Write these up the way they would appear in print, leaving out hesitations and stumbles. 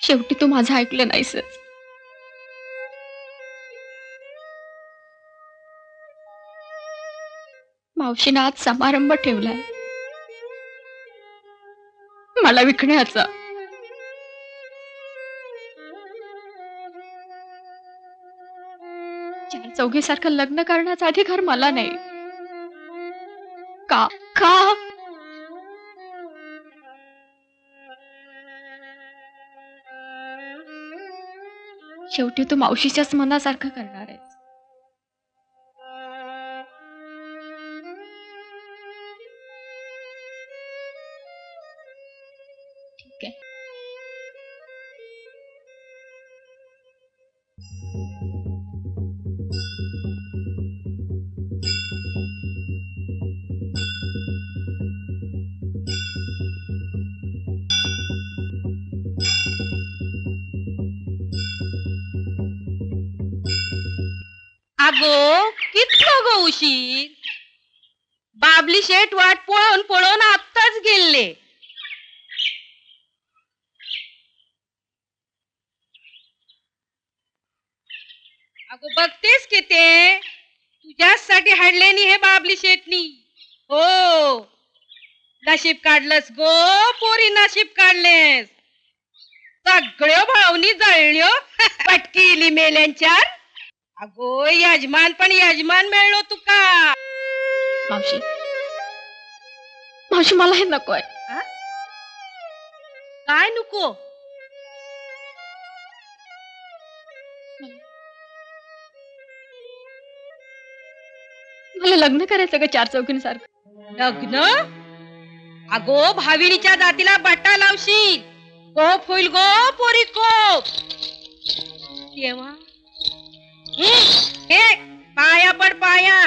शेवटी तू माझं ऐकलं नाहीसच. मावशीनं आज समारंभ ठेवलाय मला विकण्याचा. चार चौघीसारखं लग्न करण्याचा अधिकार मला नाही. का का शेवटी तू मावशीच्याच मनासारखं करणार आहेस. ठीक आहे. अगो कितलो गो उशीर. बाबली शेठ वाट पळून पळून आत्ताच गेले. अगो बघतेस की ते तुझ्यासाठी हाडलेनी हे बाबली शेठनी. हो नशीब काढलंस गो पोरी, नशीब काढलेस. सगळ्या भावनी जळल्यो पटकीली मेल्यांच्या. अगो यजमान पण यजमान मिळलो तुका. मावशी मावशी मला हे नकोय. काय नको. मला लग्न करायचं का चार चौघींसारखं. लग्न. अगो भाविणीच्या दातीला बट्टा लावशील. कोप होईल गो पोरी कोप. केव्हा हे पाया पड पाया.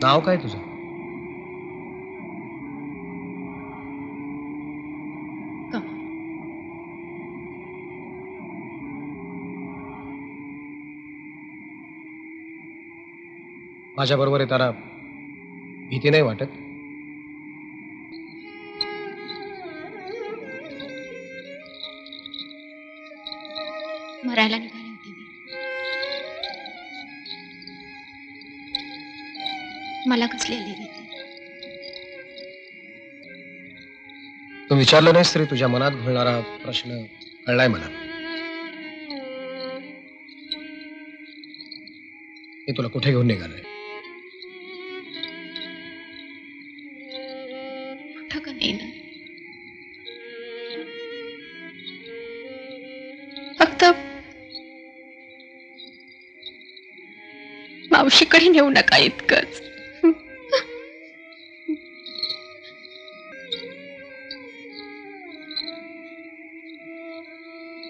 नाव काय तुझं? कमल. माझ्या बरोबर येताना भीती नाही वाटत? मरायला निघाली होती मी. मला कसली आली भीती. तू विचारलं नाहीस तरी तुझ्या मनात घोळणारा प्रश्न कळलाय मला. मी तुला कुठे घेऊन निघालोय? कुठं का नाही ना. फक्त मावशीकडे नेऊ नका इतकंच.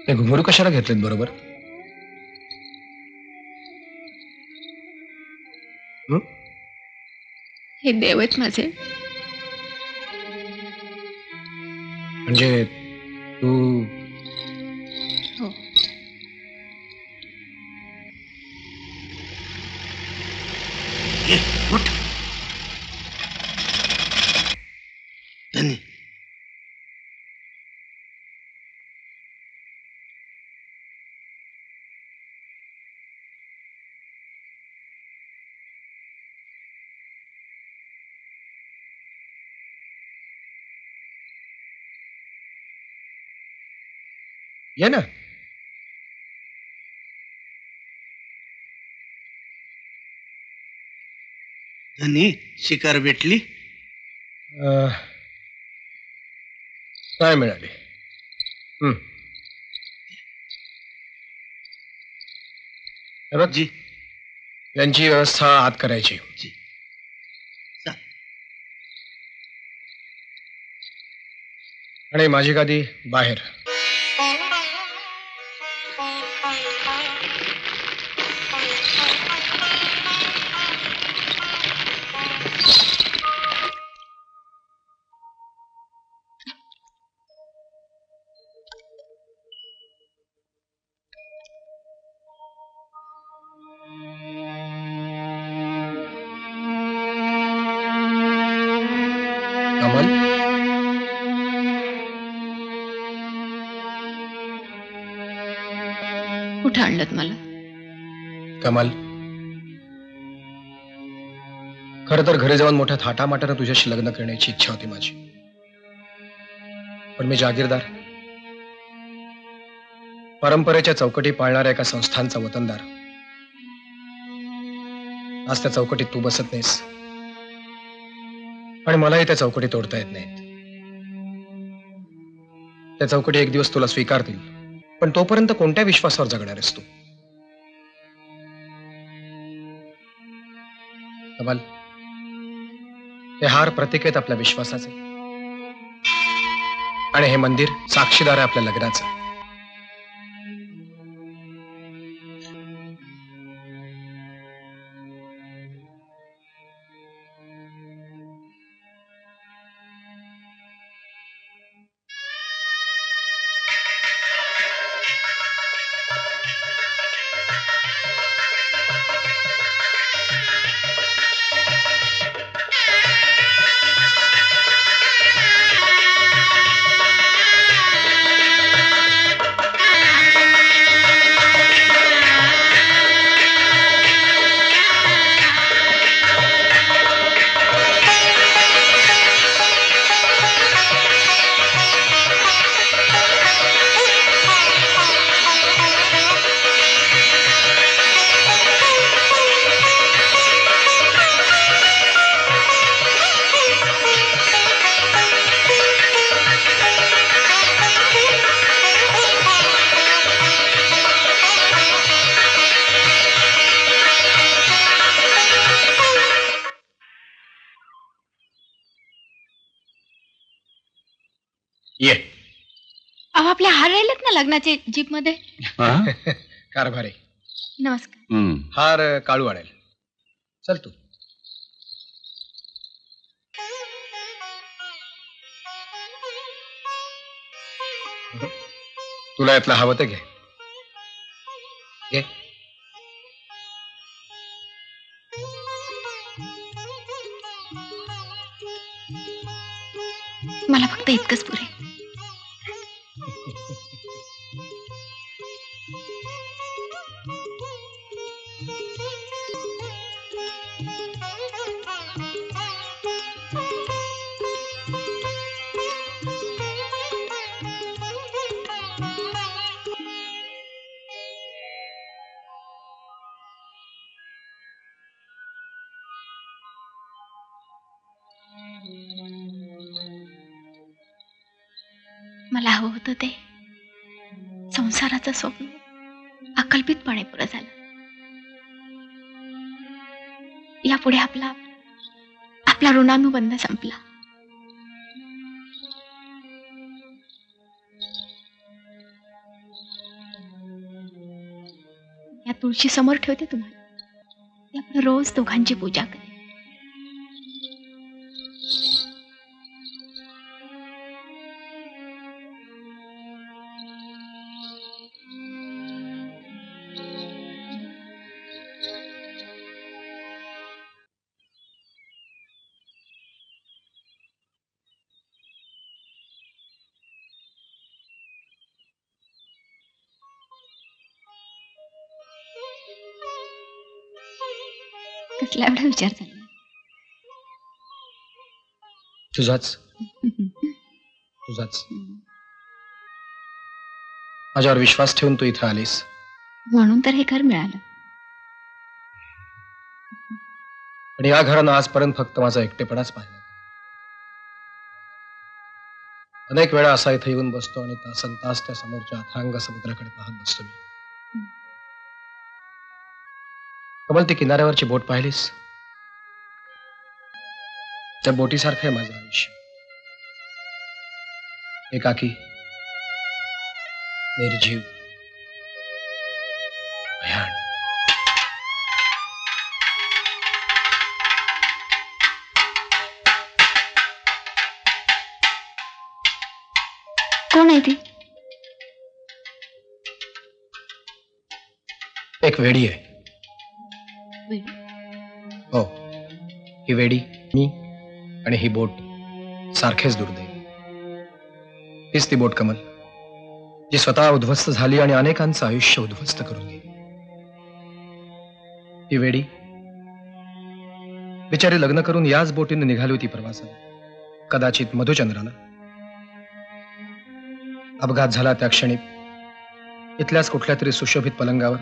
हे घुंगरू कशाला घेतलेत बरोबर? हे देव आहेत माझे. म्हणजे तू ये, उठ. धनी. ये ना. धनी, शिकार भेटली? नाही मिळाली. हं. हे बघ, जी. यांची व्यवस्था आत करायची. जी. चा. आणि माझी गादी बाहेर. कमल, कुठं आणलं मला? कमल, खर तर घरी जाऊन मोठ्या थाटामाटानं तुझ्याशी लग्न करण्याची इच्छा होती माझी. पण मी जागीरदार, परंपरेच्या चौकटी पाळणाऱ्या एका संस्थांचा वतनदार. आज त्या चौकटीत तू बसत नाहीस आणि मलाही त्या चौकटी तोडता येत नाहीत. त्या चौकटी एक दिवस तुला स्वीकारतील, पण तोपर्यंत कोणत्या विश्वासावर जगणार आहेस तू? कमल, हे हार प्रतीक आहेत आपल्या विश्वासाचे, आणि हे मंदिर साक्षीदार आहे आपल्या लग्नाचं. ये. अहो, आपले हार राहिलेत ना लग्नाचे जीप मध्ये. कारभारी, नमस्कार. हार काळू आणेल. चल तू. तुला यातलं हवं ते घे. घे. मला फक्त इतकंच पुरे. मला हवं होतं ते संसाराचं स्वप्न अकल्पितपणे पुरं झालं. यापुढे आपला ऋणानुबंध संपला. या तुळशी समोर ठेवते तुम्हाला. यापुढे रोज दोघांची पूजा करेन. कसला एवढा विचार झाला? तुझाच तुझाच माझ्यावर विश्वास ठेवून तू इथं आलीस. म्हणून तर हे घर मिळालं. आणि या घरानं आजपर्यंत फक्त माझा एकटेपणाच पाहिला. अनेक वेळा असा इथे येऊन बसतो आणि तासन तास त्या समोरच्या अथांग समुद्राकडे पाहत बसतो मी. कमल, ती किनाऱ्यावरची बोट पाहिलीस? त्या बोटीसारखं आहे माझं आयुष्य. एकाकी, निर्जीव, भयान. कोण आहे ती? एक वेडी आहे. हो, ही वेडी, मी आणि ही बोट सारखेच दुर्दैव. हीच ती बोट कमल, जी स्वतः उद्ध्वस्त झाली आणि अनेकांचं आयुष्य उद्ध्वस्त करून गेली. ही वेडी बिचारी लग्न करून याच बोटीने निघाली होती प्रवासाला. कदाचित मधुचंद्राला. अपघात झाला त्या क्षणी इथल्याच कुठल्या तरी सुशोभित पलंगावर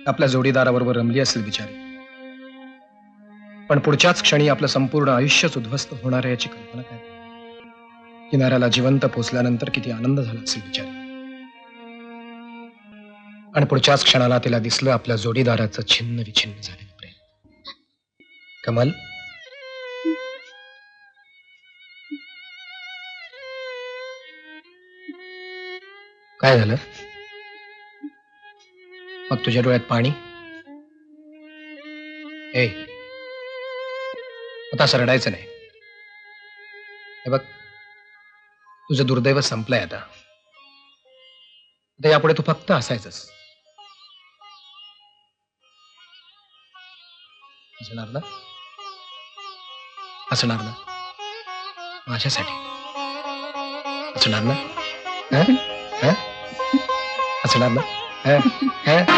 आपल्या जोडीदाराबरोबर रमली असेल बिचारी. पण पुढच्याच क्षणी आपलं संपूर्ण आयुष्यच उद्ध्वस्त होणार आहे याची कल्पना काय? किनाऱ्याला जिवंत पोचल्यानंतर किती आनंद झाला असेल बिचारी. आणि पुढच्याच क्षणाला तिला दिसलं आपल्या जोडीदाराचं छिन्न विछिन्न झालेलं प्रेम. कमल, काय झालं? मग तुझ्या डोळ्यात पाणी? ए, आता असं रडायचं नाही. हे बघ, तुझं दुर्दैव संपलंय आता. आता यापुढे तू फक्त हसायचंस. हसणार ना? हसणार ना? माझ्यासाठी हसणार ना? हं? हं? हसणार ना? हं? हं?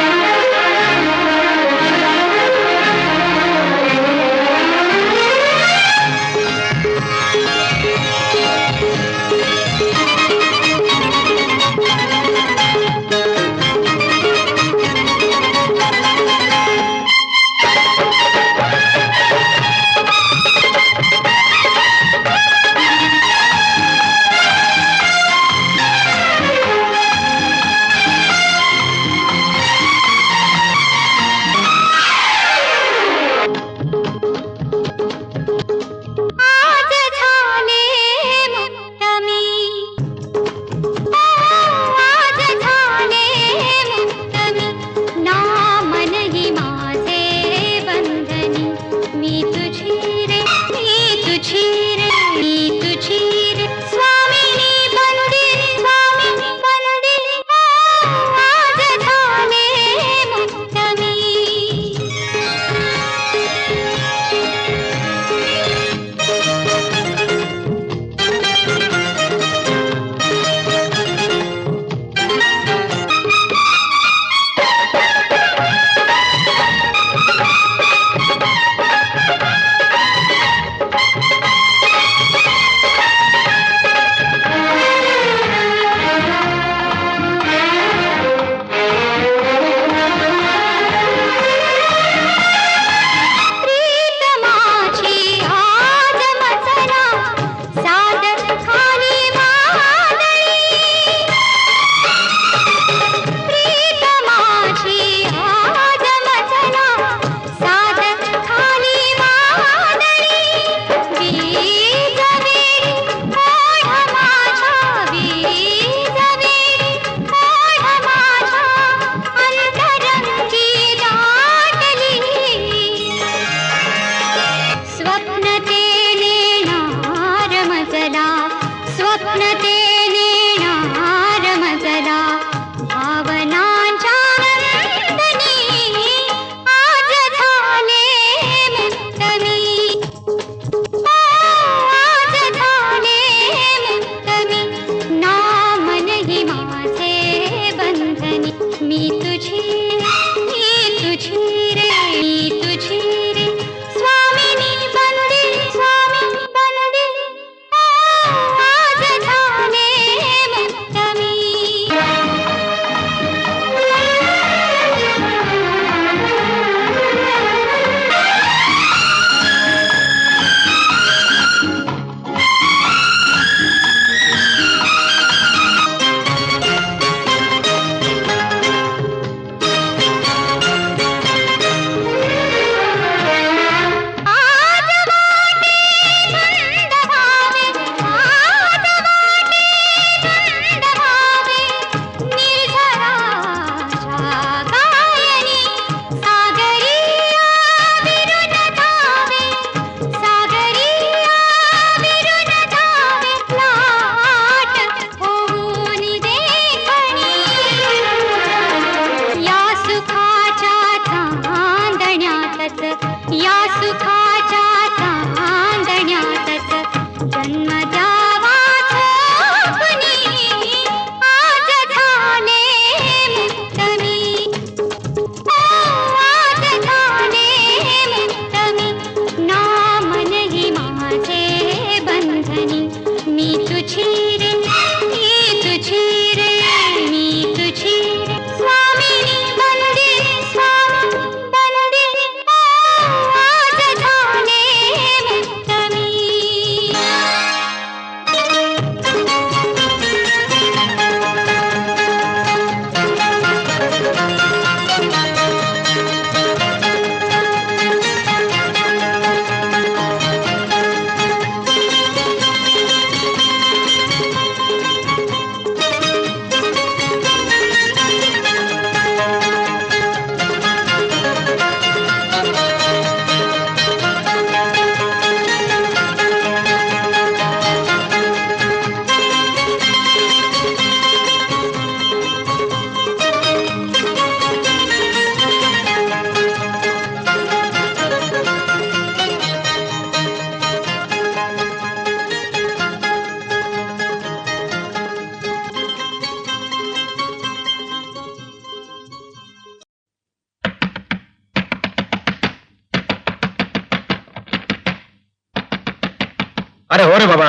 अरे हो रे बाबा.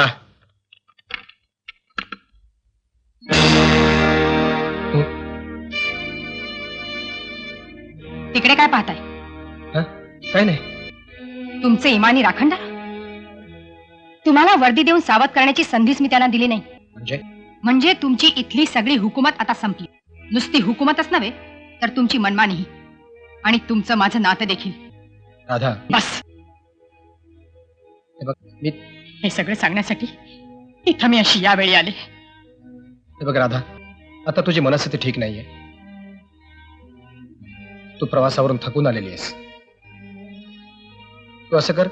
तिकडे काय पाहताय? काय नाही. तुमचे इमानी राखणदार. तुम्हाला वर्दी देऊन सावध करण्याची संधीच मी त्यांना दिली नाही. म्हणजे तुमची इथली सगळी हुकूमत आता संपली. नुसती हुकूमतच नव्हे तर तुमची मनमानीही आणि तुमचं माझं नातं देखील. राधा, बस. हे बघ, मी हे सगळं सांगण्यासाठी इथं मी अशी यावेळी आले. हे बघ राधा, आता तुझी मनस्थिती ठीक नाहीये. तू प्रवासावरून थकून आलेली आहेस. तू असं कर,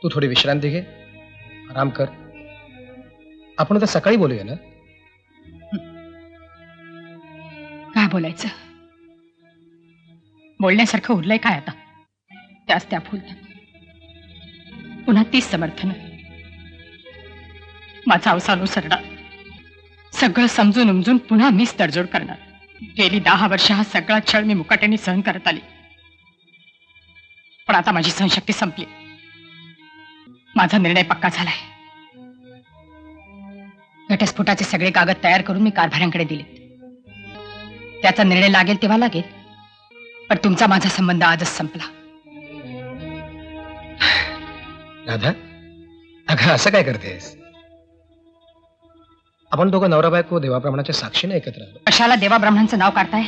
तू थोडी विश्रांती घे, आराम कर. आपण आता सकाळी बोलूया ना. काय बोलायचं? बोलण्यासारखं उरलंय काय आता? त्याच त्या फुलतात. पुन्हा तीच समर्थन. माझा अवसान उसरणार. सगळं समजून उमजून पुन्हा मीच तडजोड करणार. गेली 10 वर्ष हा सगळा छळ मी मुकाट्याने सहन करत आली. पण आता माझी सहनशक्ती संपली. माझा निर्णय पक्का झालाय. घटस्फोटाचे सगळे कागद तयार करून मी कारभाऱ्यांकडे दिले. त्याचा निर्णय लागेल तेव्हा लागेल. पण तुमचा माझा संबंध आजच संपला. राधा, अगं असं काय करतेस? आपण दोघं नवरा बायको देवाप्रमाणाच्या साक्षीने एकत्र आलो. कशाला देवा ब्राह्मणांचं नाव काढताय?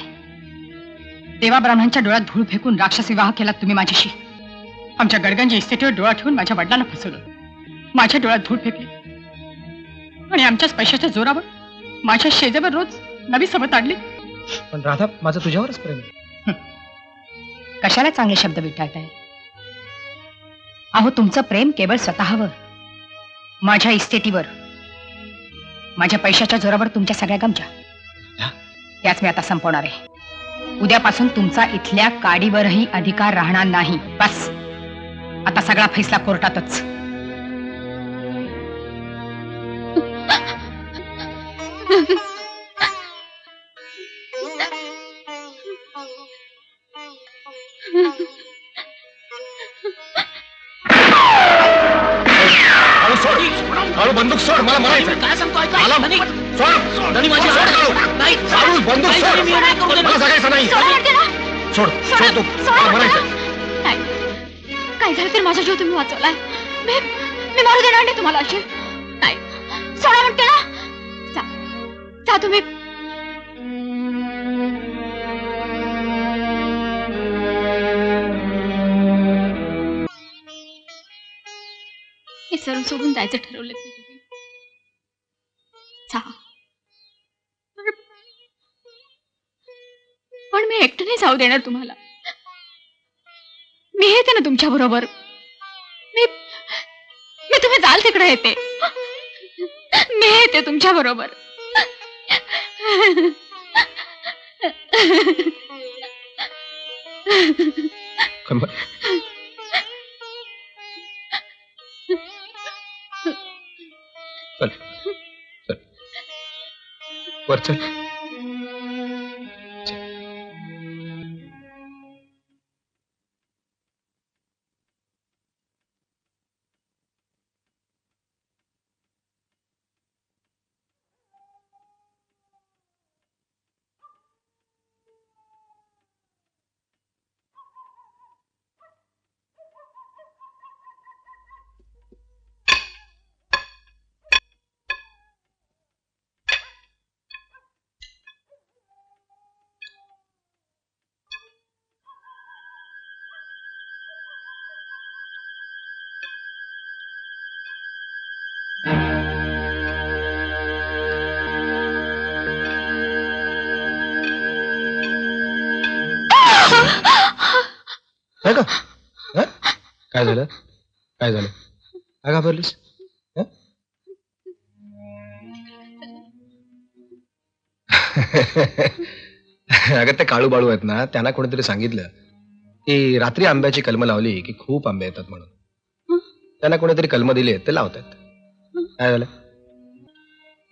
देवा ब्राह्मणांच्या डोळ्यात धूळ फेकून राक्षस विवाह केला तुम्ही माझ्याशी. आमच्या गडगंज इस्टेटीवर डोळा ठेवून माझ्या वडिलांना फसवलं. माझ्या डोळ्यात धूळ फेकली आणि आमच्याच पैशाच्या जोरावर माझ्या शेजावर रोज नवी सबत आणली. पण राधा, माझं तुझ्यावरच प्रेम आहे. कशाला चांगले शब्द विटाळताय? अहो, तुमचं प्रेम केवळ स्वतःवर, माझ्या इस्टेटीवर, माझ्या पैशाच्या जोरावर तुमच्या सगळ्या गमच्या. त्याच मी आता संपवणार आहे. उद्यापासून तुमचा इथल्या काडीवरही अधिकार राहणार नाही. बस, आता सगळा फैसला कोर्टातच. बंदूक सोड, मला मारायचं. काय सांगतो ऐका. मला धनी, सोड. धनी माझी सोड, सोड. काळू. नाही, काळू, बंदूक नाही, सोड. धनी, मी नाही करू मला सांगायचं नाही. सोड, सोड तू. मला मारायचं. काय झालं तर माझा जीव तुम्ही वाचवलाय. मी मारू देणार नाही तुम्हाला. अशी नाही, सोडा म्हणते ना. जा तुम्ही. हे सर्व सोडून जायचं ठरवलं की तुम्ही. जा. पण मी एकटं नाही जाऊ देणार तुम्हाला. मी येते ना तुमच्या बरोबर. मी तुम्ही जाल तिकडे येते. मी येते तुमच्या बरोबर. कमल, चल चल वर चल. काय का? काय झालं? काय झालं? काय घाबरलीस? अगं ते काळू बाळू आहेत ना, त्यांना कोणीतरी सांगितलं की रात्री आंब्याची कलम लावली की खूप आंबे येतात म्हणून. त्यांना कोणीतरी कलम दिली ते लावतात. काय झालं?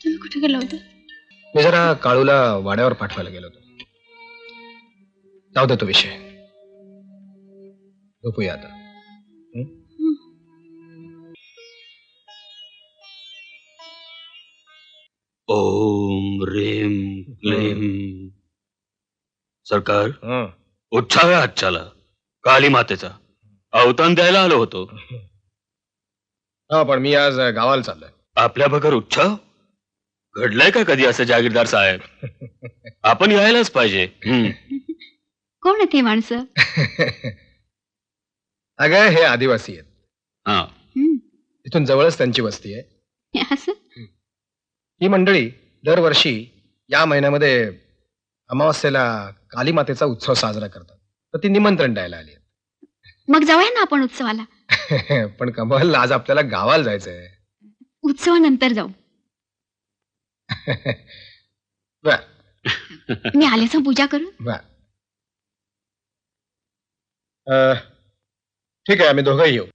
तुम्ही कुठे गेला होता? मी जरा काळूला वाड्यावर पाठवायला गेलो होतो. जाऊ दे तो विषय. झोपूया आता. ओम ह्रीम क्लीम. सरकार, उत्साह आहे आजच्याला काली मातेचा अवतान द्यायला आलो होतो. हा, पण मी आज गावाला चाललोय. आपल्या बगर उत्साह घडलाय का कधी असं जागीरदार साहेब? आपण यायलाच पाहिजे. कोण आहे ते माणसं? अगं, हे आदिवासी आहेत. हा, इथून जवळच त्यांची वस्ती आहे. असं ही मंडळी दरवर्षी या महिन्यामध्ये अमावस्येला काली मातेचा उत्सव साजरा करतात. तर ती निमंत्रण द्यायला आली आहेत. मग जाऊया ना आपण उत्सवाला. पण कमल, आज आपल्याला गावाला जायचंय. उत्सवानंतर जाऊ. बर मी आल्याचं पूजा करू. बर, ठीक आहे, आम्ही दोघंही येऊ.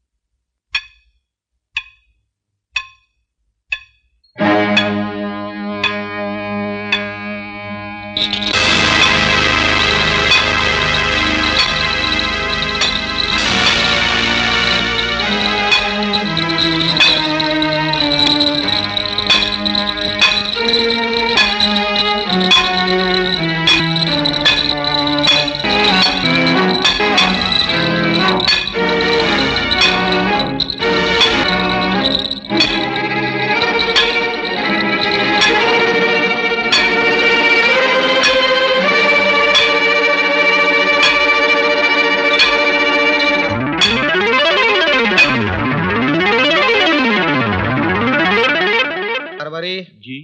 जी,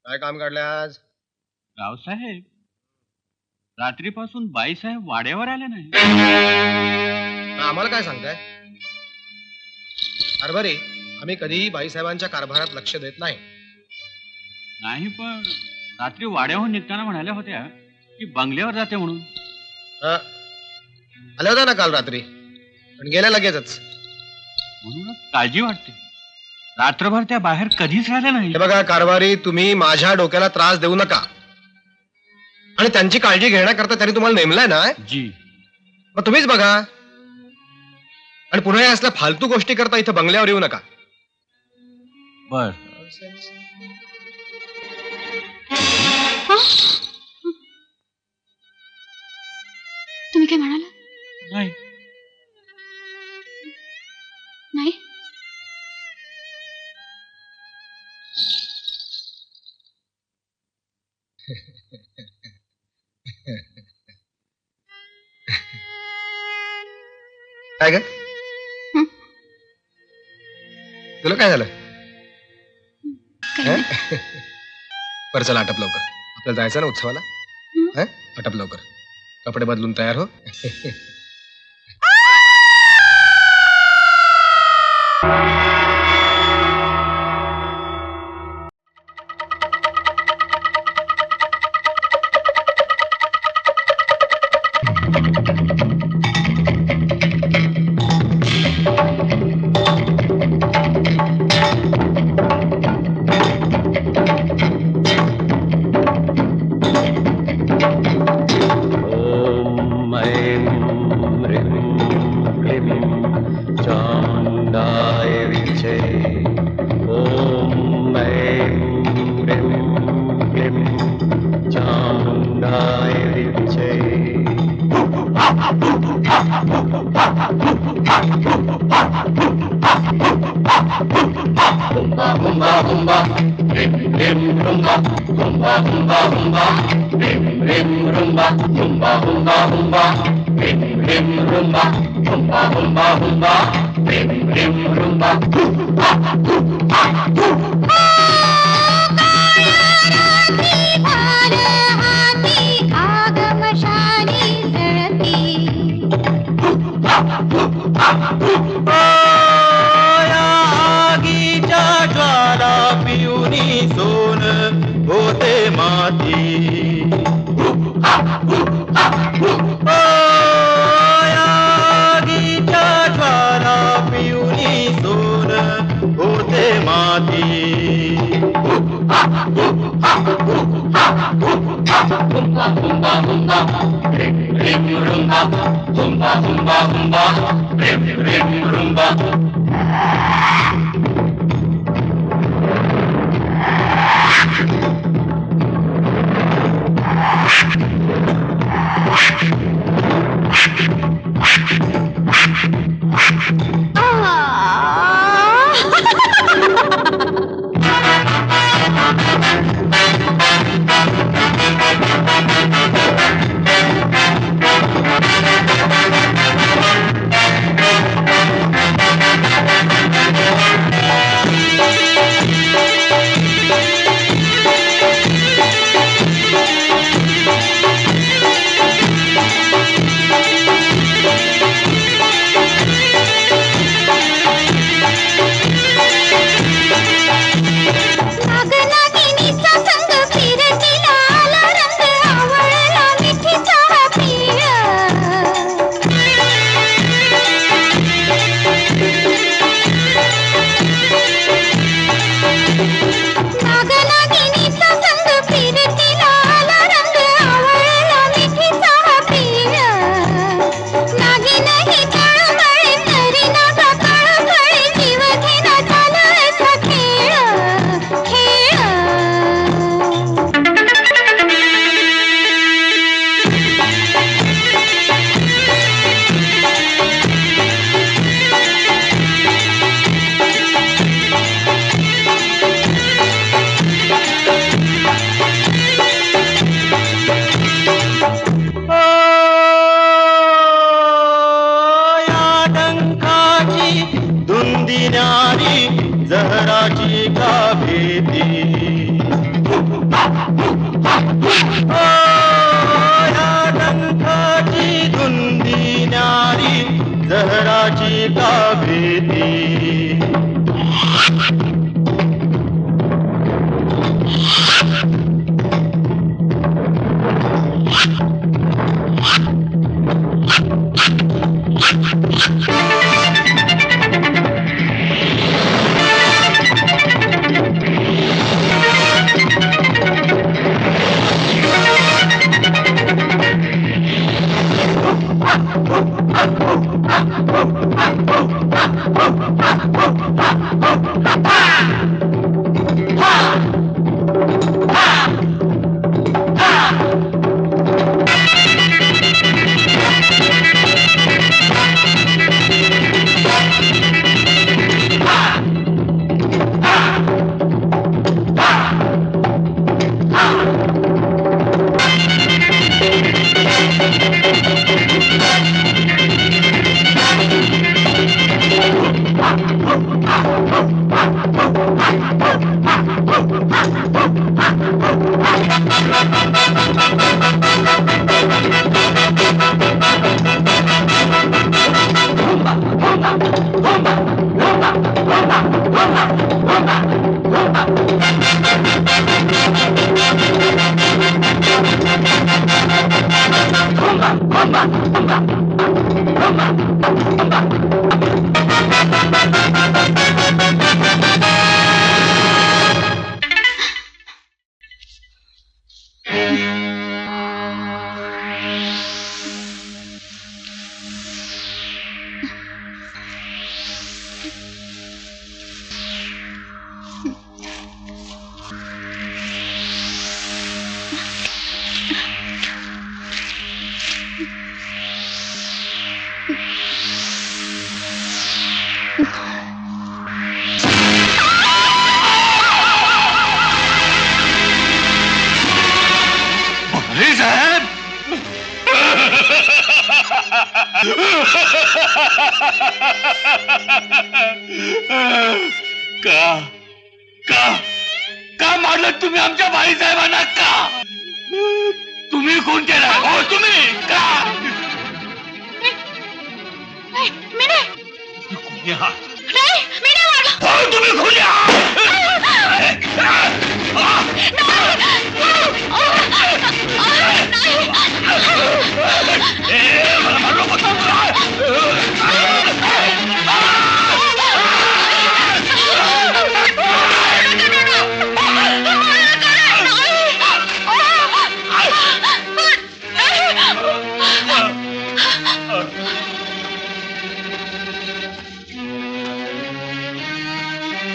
काय काम काढलंय आज? रावसाहेब, रात्रीपासून बाईसाहेब वाड्यावर आले नाही. आम्हाला काय सांगताय? कारभारी, आम्ही कधीही बाईसाहेबांच्या कारभारात लक्ष देत नाही. नाही, पण रात्री वाड्याहून निघताना म्हणाल्या होत्या की बंगल्यावर जाते म्हणून. आल्या होत्या ना काल रात्री, पण गेल्या लगेचच. म्हणूनच काळजी वाटते. रात्रभर त्या बाहेर कधीच राहिल्या नाही. हे बघा कारभारी, तुम्ही माझ्या डोक्याला त्रास देऊ नका. आणि त्यांची काळजी घेण्याकरता त्यांनी तुम्हाला नेमलाय ना. जी, मग तुम्हीच बघा. आणि पुन्हा या असल्या फालतू गोष्टी करता इथं बंगल्यावर येऊ नका. बर. तुम्ही काय म्हणाला? नाही, नाही. काय ग, तुला काय झालं? काही हं? नाही. बरं, चला आटप लवकर, आपल्याला जायचं ना उत्सवाला. हं? आटप लवकर, कपडे बदलून तयार हो. या डंखाची धुंदी न्यारी जहराची का भीती का मारलं तुम्ही आमच्या बाईसाहेबांना? का तुम्ही कोण केला? हो तुम्ही का? मी नाही. तुम्ही आहात. नाही, मी नाही मारलं. हो तुम्ही कोण आहात? मला मारू नको.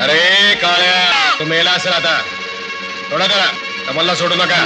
अरे काळ्या, तू मेला असेल आता. थोडा करा, कमलला सोडू नका.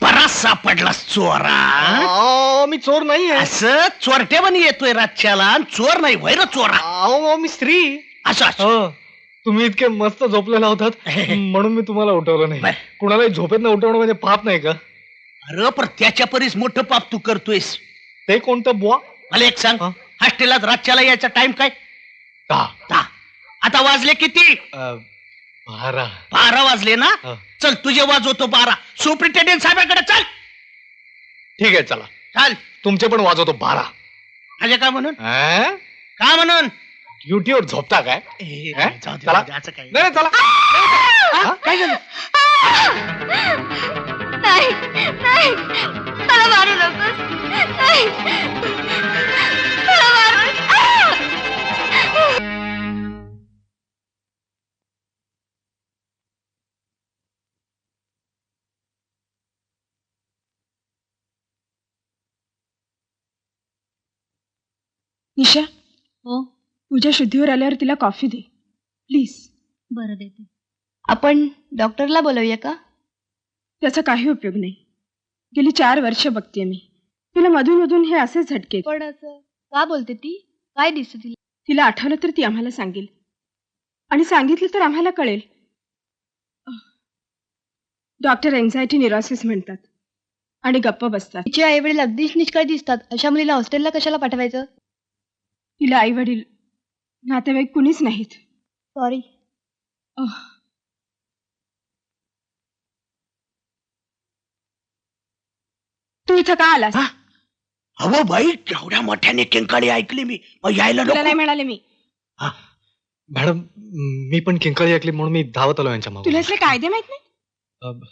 परत सापडला चोरा. मी चोर नाही आहे. असं चोरट्यावानी येतोय रातच्याला आणि चोर नाही वैर चोरा. अहो मी स्त्री. असं तुम्ही इतके मस्त झोपलेला होतात म्हणून मी तुम्हाला उठवलं नाही. कुणालाही झोपेत न उठवणं म्हणजे पाप नाही का? अरे पण त्याच्या परीस मोठं पाप तू करतोयस. ते कोणतं बुवा? मला एक सांग, हॉस्टेलात रातच्याला यायचा टाइम काय? 10. आता वाजले किती? 12. 12 वाजले ना? चल तुझे वाजवतो 12. सुप्रिटेंडेंट साहेबांकडे चल. ठीक आहे चला. चाल. तुमचे पण वाजवतो 12. म्हणजे का म्हणून? का म्हणून? ड्युटीवर झोपता काय? जाऊ दे, चला. द्याचं काय? नाही चला. काय झालं? नाही नाही मला मारू नकोस. नाही मला मारू. निशा, हो तुझ्या शुद्धीवर आल्यावर तिला कॉफी दे प्लीज. बरं देते. आपण डॉक्टरला बोलवूया का? त्याचा काही उपयोग नाही. गेली 4 वर्ष बघते मी तिला. मधून मधून हे असेच झटके. पण असं का बोलते ती? काय दिसतं तिला? तिला आठवलं तर ती आम्हाला सांगेल आणि सांगितलं तर आम्हाला कळेल. डॉक्टर एन्झायटी न्यूरोसिस म्हणतात आणि गप्प बसतात. तिचे आई वडील अगदीच निष्काळी दिसतात. अशा मुलीला हॉस्टेलला कशाला पाठवायचं? तिला आई वडील नातेवाईक कुणीच नाहीत. सॉरी. तू इथं का आलास? अहो बाई केवढ्या मोठ्याने किंकाळी ऐकली मी. यायला तुला नाही नको. म्हणाले मी. मॅडम मी पण किंकाळी ऐकली म्हणून मी धावत आलो यांच्या मागे. तुला असले कायदे माहित नाही?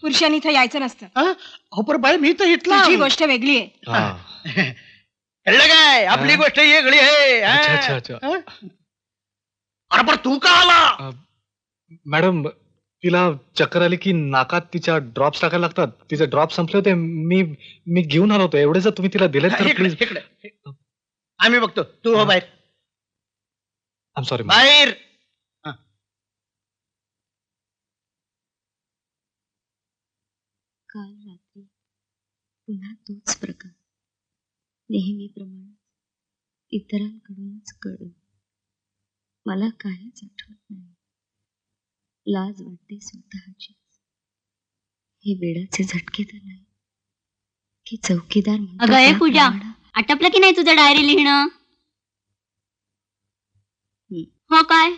पुरुषांनी इथं यायचं नसतं. अहो पण बाई मी तर इथला. तुझी गोष्ट वेगळी आहे. कळलं काय? आपली गोष्ट वेगळी आहे. अच्छा अच्छा अच्छा. अरे पण तू का आला? मॅडम तिला चक्कर आली की नाकात तिच्या ड्रॉप्स टाकायला लागतात. तिचे ड्रॉप संपले होते. मी घेऊन आलो होतो. एवढे जर तुम्ही तिला दिले तर इकडे, प्लीज. इकडे. आम्ही बघतो. तू हो बाहेर. I am sorry. बाहेर. काल रात्री पुन्हा तोच प्रकार. नेहमीप्रमाणे इतरांकडूनच कळून मला काहीच आठवत नाही. लाज वाटते स्वतःची. हे वेडाचे झटके तर नाही की चौकीदार म्हणतो अगं ए पूजा, त्याप्रमाणे. आटपलं की नाही तुझं डायरी लिहिणं? हो काय?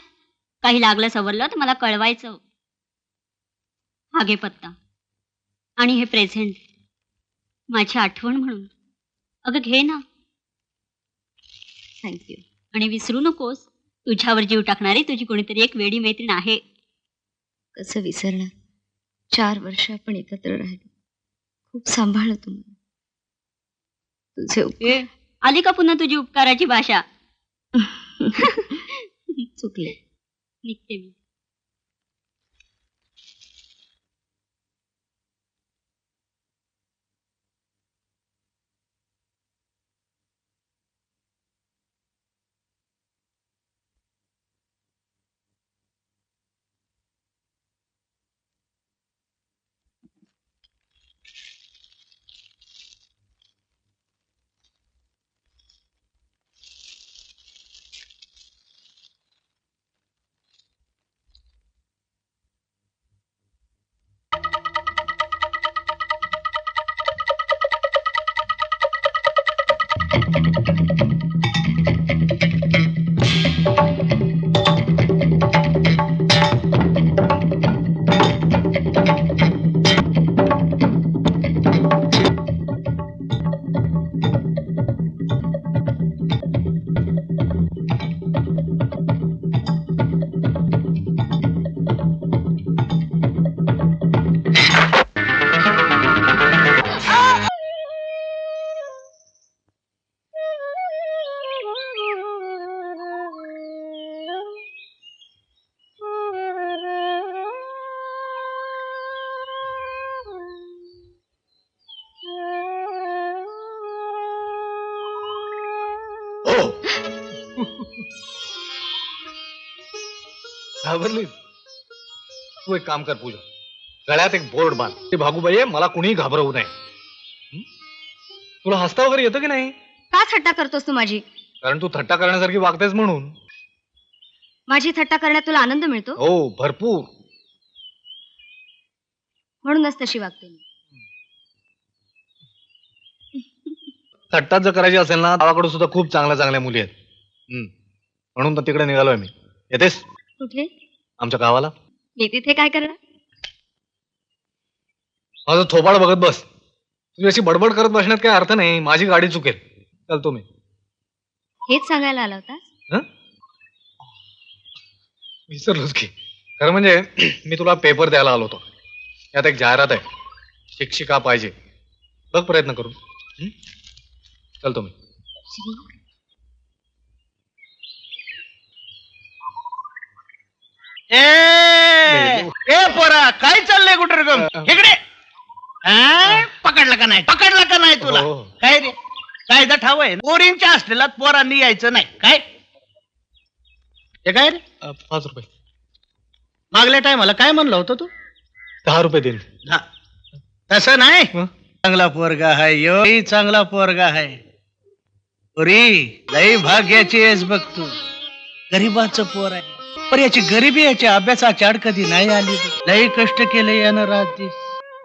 काही लागलं सवरलं तर मला कळवायचं. हा घे पत्ता आणि हे प्रेझेंट माझी आठवण म्हणून. अगं घे ना. थँक्यू. आणि विसरू नकोस, तुझ्यावर जीव टाकणारी तुझी कोणीतरी एक वेडी मैत्रीण आहे. कसं विसरणार? 4 वर्ष आपण एकत्र राहिलो. खूप सांभाळलं तुम्हाला. तुझे आली का पुन्हा तुझी उपकाराची भाषा? चुकले. निघते मी. घाबरली तू एक काम कर पूजा, गळ्यात एक बोर्ड बांध, ते भागूबाई आहे, मला कुणी घाबरवू नये. तुला हसता वगैरे येतं की नाही? का थट्टा करतोस तू माझी? कारण तू थट्टा करण्यासारखी वागतेस म्हणून. माझी थट्टा करण्यात तुला आनंद मिळतो हो, भरपूर. म्हणूनच तशी वागते मी. थट्टाच जर करायची असेल ना, गावाकडे सुद्धा खूप चांगल्या चांगल्या मुली आहेत. म्हणून तर तिकडे निघालोय मी. येतेस कुठे? आमच्या गावाला? मी तिथे काय करणार? माझं थोबाड बघत बस. तुझी अशी बडबड करत बसण्यात काही अर्थ नाही. माझी गाडी चुकेल. चालतो मी. हेच सांगायला आला होता? विसरलोच की. खरं म्हणजे मी तुला पेपर द्यायला आलो होतो. यात एक जाहिरात आहे, शिक्षिका पाहिजे. बघ प्रयत्न करून. चालतो मी. ए पोरा, काय चाललंय कुठं गम इकडे? पकडला का नाही? पकडला का नाही तुला? हो. काय रे, कायदा ठाव आहे, पोरींच्या हॉस्टेलात पोरांनी यायचं नाही. काय हे काय रे? 5 रुपये. मागल्या टायमाला काय म्हणलं होतं तू? 10 रुपये देईन. तसं नाही. चांगला पोरगा आहे यो, चांगला पोरगा आहे. पोरी लई भाग्याची आहेस बघ तू. गरीबाचं पोर आहे, पण याची गरिबी याच्या अभ्यासाची आड कधी नाही आली. लई कष्ट केले यानं, रात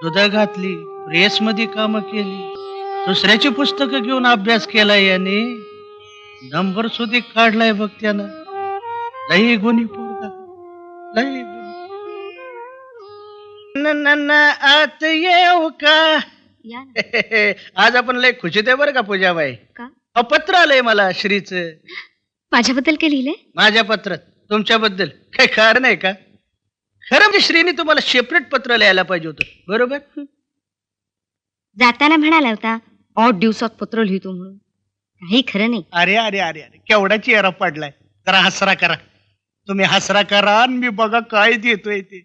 दूध घातली, प्रेस मध्ये काम केली, दुसऱ्याची पुस्तकं घेऊन अभ्यास केला याने. नंबर सुधी काढलाय बघ त्यानं. लई गुणी पोरगा, लई आत येऊ का? या ना. आज आपण लय खुशीत आहे बरं का पूजाबाई. का? पत्र आलंय मला श्रीच. माझ्याबद्दल काय लिहिलंय? माझ्या पत्रात तुमच्याबद्दल काय खरं नाही का? खरं म्हणजे श्रीने तुम्हाला सेपरेट पत्र लिहायला पाहिजे होतं, बरोबर? जाताना म्हणाला होता 8 दिवसात पत्र लिहितो म्हणून. काही खरं नाही. अरे अरे अरे अरे, केवढा चेहरा पडलाय. जरा हसरा करा. तुम्ही हसरा करा आणि मी बघा काय देतोय ते.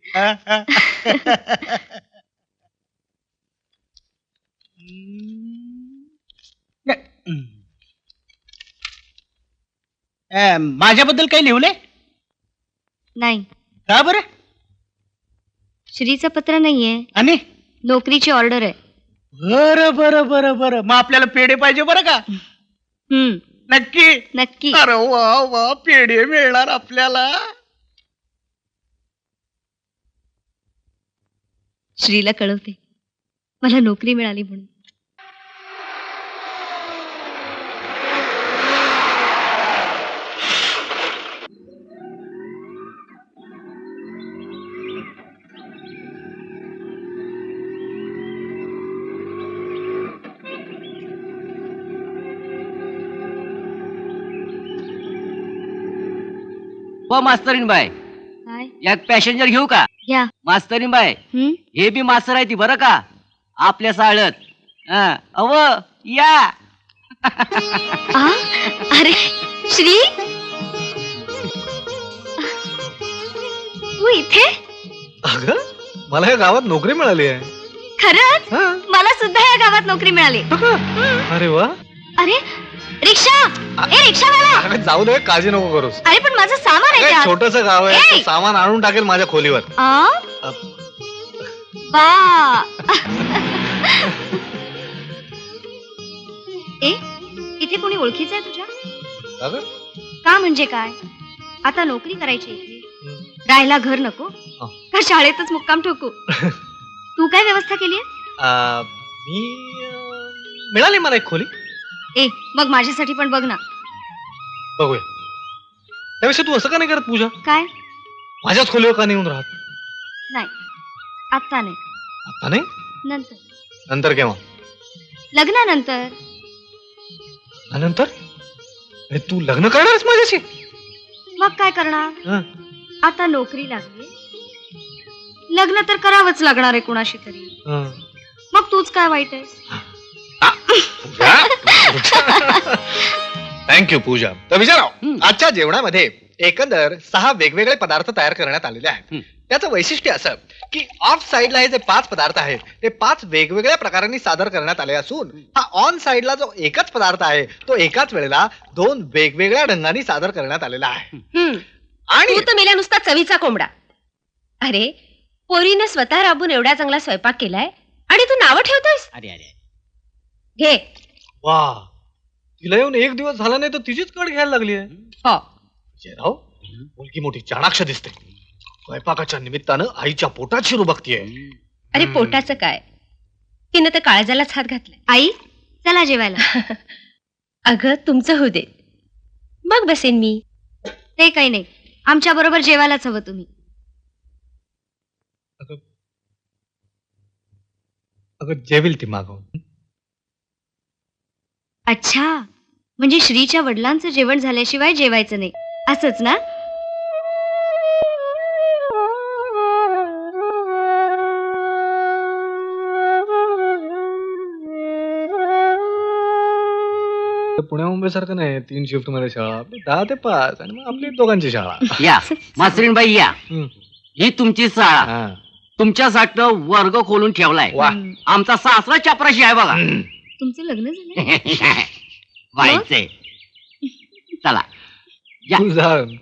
माझ्याबद्दल काही लिहलंय? नाही. का बरं? श्रीचं पत्र नाहीये, आणि नोकरीची ऑर्डर आहे. बरं बरं बरं बरं, मग आपल्याला पेढे पाहिजे बरं का? नक्की नक्की. अरे वा वा, पेढे मिळणार आपल्याला. श्रीला कळवते मला नोकरी मिळाली म्हणून. हो मास्तरीन बाय, काय? यात पॅसेंजर घेऊ का? घ्या. मास्तरीन बाय, हे बी मास्तर आहे ती बरं का, आपल्या साळत. अव या. अरे श्री, तू इथे? अगं, मला या गावात नोकरी मिळाली आहे. खरंच? मला सुद्धा या गावात नोकरी मिळाली. अरे वा. अरे रिक्षा, ए रिक्षावाला. अगं जाऊ दे, काळजी नको करूस. अरे पण माझं सामान आहे त्यात. छोटस गाव आहे, तो सामान आणून टाकेल माझ्या खोलीवर. बा. ए, इथे कोणी ओळखीचं आहे तुझ्या? का म्हणजे काय? आता नोकरी करायची इथे, राहायला घर नको का शाळेतच मुक्काम ठोकू? तू काय व्यवस्था केली? मिळाली मला एक खोली. ए, मग माझ्यासाठी पण बघ ना. बघूया. त्यापेक्षा तू असं का नाही करत पूजा? काय? माझ्याच खोलीवर का नाही येऊन राहत? नाही, आता नाही. आता नाही? नंतर. नंतर केव्हा? लग्नानंतर. नंतर? तू लग्न करणारच माझ्याशी? मग काय करणार? आता नोकरी लागली, लग्न तर करावंच लागणार आहे कुणाशी तरी. मग तूच काय वाईट आहेस? थँक्यू पूजा. तर विचाराव, आजच्या जेवणामध्ये एकंदर 6 वेगवेगळे पदार्थ तयार करण्यात आलेले आहेत. त्याचं वैशिष्ट्य असं की ऑफ साइडला हे जे 5 पदार्थ आहेत ते 5 वेगवेगळ्या प्रकारांनी सादर करण्यात आले असून हा ऑन साइडला जो एकच पदार्थ आहे तो एकाच वेळेला 2 वेगवेगळ्या ढंगांनी सादर करण्यात आलेला आहे. आणि तू तर मेल्या नुसता चवीचा कोंबडा. अरे पोरीनं स्वतः राबून एवढा चांगला स्वयंपाक केलाय आणि तू नावं ठेवतोयस. अरे अरे घे. वा, तिला येऊन 1 दिवस झाला नाही तर तिचीच कड घ्यायला लागली आहे. हो. जयराव, मुलगी मोठी चाणाक्ष दिसते. स्वयंपाकाच्या निमित्तानं आईच्या पोटात शिरू बघतीये. अरे पोटाचं काय, तिनं तर काळजालाच हात घातलाय. आई चला जेवायला. अगं तुमचं होऊ दे, मग बसेन मी. ते काही नाही, आमच्या बरोबर जेवायलाच हवं तुम्ही. अगं जेवेल ती मागव. अच्छा, म्हणजे श्रीच्या वडिलांचं जेवण झाल्याशिवाय जेवायचं नाही असंच ना? पुण्या मुंबई सारखं नाही 3 शिफ्ट मध्ये शाळा. आपली 10 ते 5 आणि मग आपली दोघांची शाळा. या मासरीनबाई या. ही तुमची शाळा. तुमच्यासाठी वर्ग खोलून ठेवलाय. आमचा सासरा चपराशी आहे बघा. तुमचं लग्न झालं? व्हायचंय. चला या.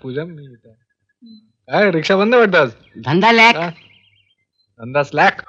पूजा मी काय रिक्षा बंद वाटतात? धंदा लॅक. धंदा स्लॅक.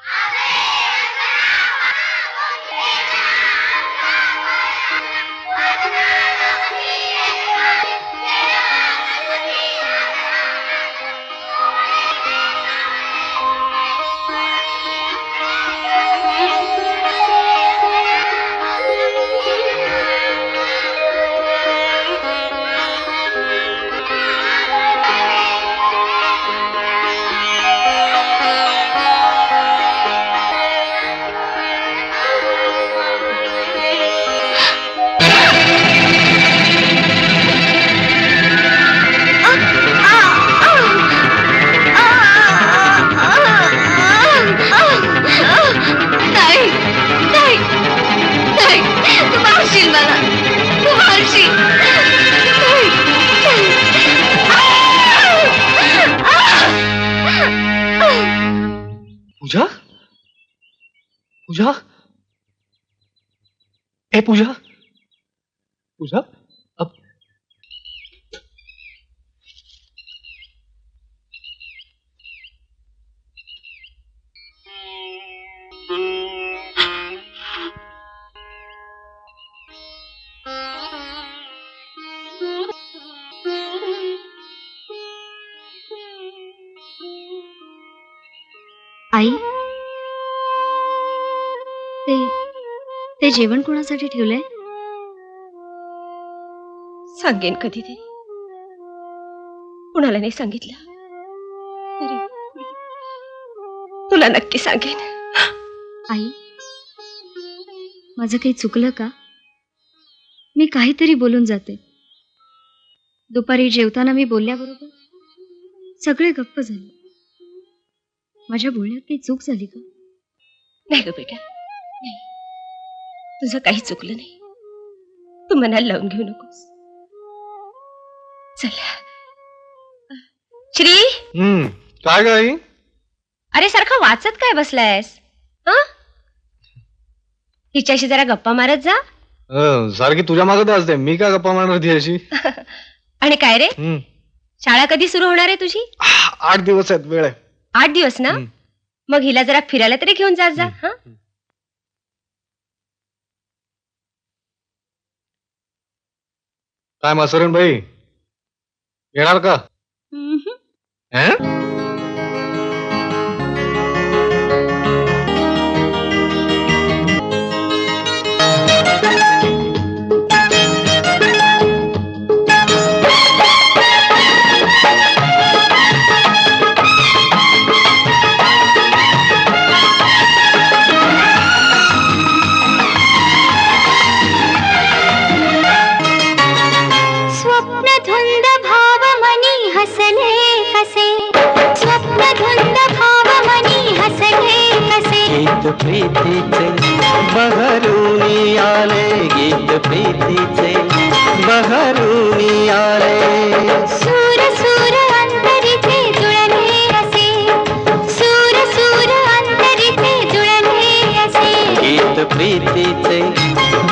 पूजा, पूजा, ए पूजा, पूजा, अब आई, ते जेवण कोणासाठी ठेवलंय? सांगेन कधीतरी. कुणाला नाही सांगितलं तरी तुला नक्की सांगेन. आई, माझं काही चुकलं का? मी काहीतरी बोलून जाते. दुपारी जेवताना मी बोलल्याबरोबर सगळे गप्प झाले. माझ्या बोलण्यात काही चूक झाली का? नाही ग बेटा, नाही. तुझं काही चुकलं नाही. तू मनाला लावून घेऊ नकोस. चला. श्री, काय ग आई? अरे सारखा वाचत काय बसलायस? हिच्याशी जरा गप्पा मारत जा. सारखी तुझ्या मागत असते, मी काय गप्पा मारणार ती अशी? आणि काय रे, शाळा कधी सुरू होणार आहे तुझी? 8 दिवस आहेत, वेळ आहे. 8 दिवस ना? मग हिला जरा फिरायला तरी घेऊन जात जा. काय मासरण बाई, येणार का? गीत प्रीतीचे बहरुनी आले, गीत प्रीतीचे बहरुनी आले. सूर सूर अंतरीचे जुळले असे प्रीतीचे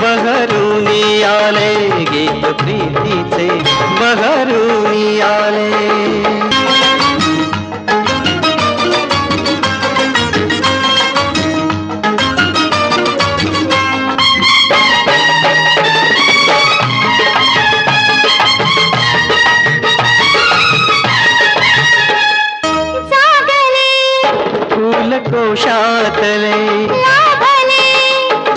बहरुनी आले गीत प्रीतीचे बहरुनी आले कोशातले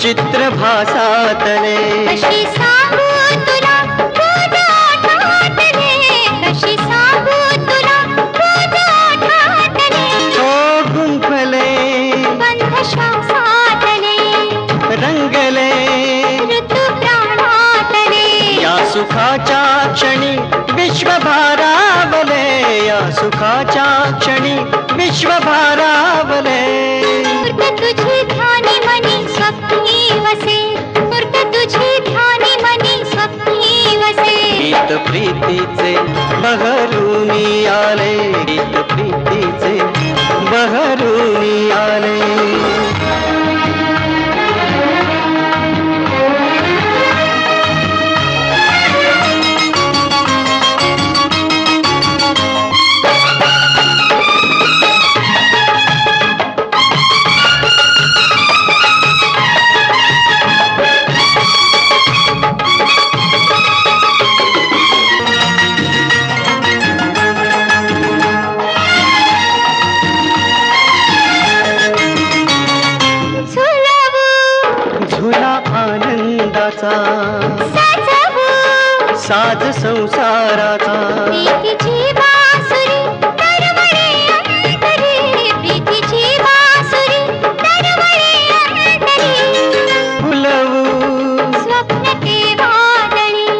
चित्र भासातले कशी सांगू तुला रोज आठवतले कशी सांगू तुला रोज आठवतले हो गुंफले बंध श्वासातले रंगले ऋतू प्राणातले या सुखाच्या क्षणी विश्वभारावले या सुखाच्या क्षणी विश्वभारावले मूर्त तुझी ध्यानी मनी स्वप्नी वसे मूर्त तुझी ध्यानी मनी स्वप्नी वसे गीत प्रीतीचे बहरुनी आले गीत प्रीतीचे बहरुनी आले साज संसाराचा प्रीतीची बासुरी दरवळे अंतरी प्रीतीची बासुरी दरवळे अंतरी फुलवू स्वप्न ते वादळी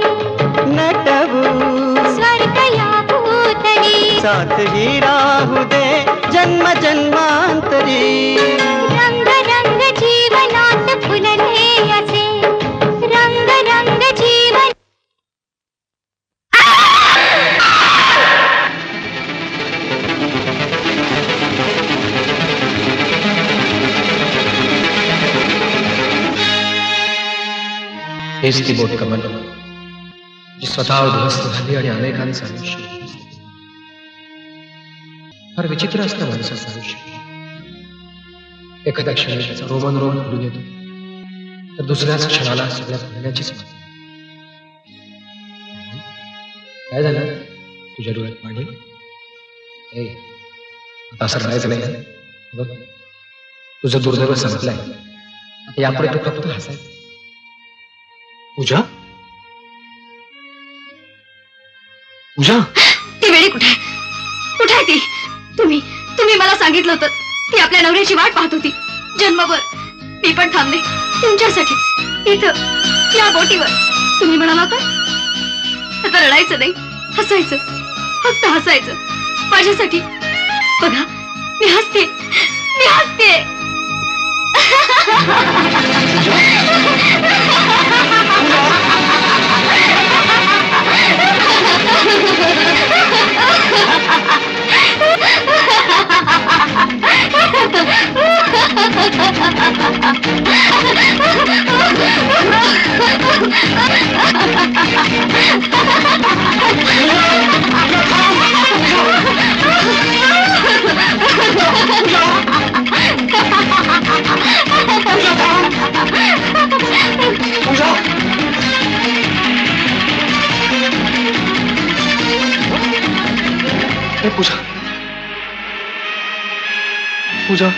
नटवू स्वर्ग या भूतली साथ ही राहू दे जन्म जन्मांतरी रंग रंग जीवनात फुलले असे रंग रंग जीवन हेच ती बोट कमल जी स्वतः उद्ध्वस्त झाली आणि अनेकांचं आयुष्य उद्ध्वस्त केलं. फार विचित्र असतं माणसाचं आयुष्य. एखाद्या क्षणी त्याचा रोमन रोम फुलून येतो तर दुसऱ्याच क्षणाला सगळ्या फुलण्याचीच मागणी. काय झालं तुझ्या डोळ्यात पाणी? आता असं करायचं नाही. बघ तुझं दुर्दैव संपलंय. आता यापुढे तू फक्त हसायचं. पूजा पूजा ती वेळी कुठे कुठे आहे ती? तुम्ही मला सांगितलं होतं ती आपल्या नवऱ्याची वाट पाहत होती जन्मभर. मी पण थांबले तुमच्यासाठी इथं या बोटीवर. तुम्ही म्हणाला होता आता रडायचं नाही, हसायचं, फक्त हसायचं माझ्यासाठी. बघा मी हसते, मी हसते. पूजा पूजा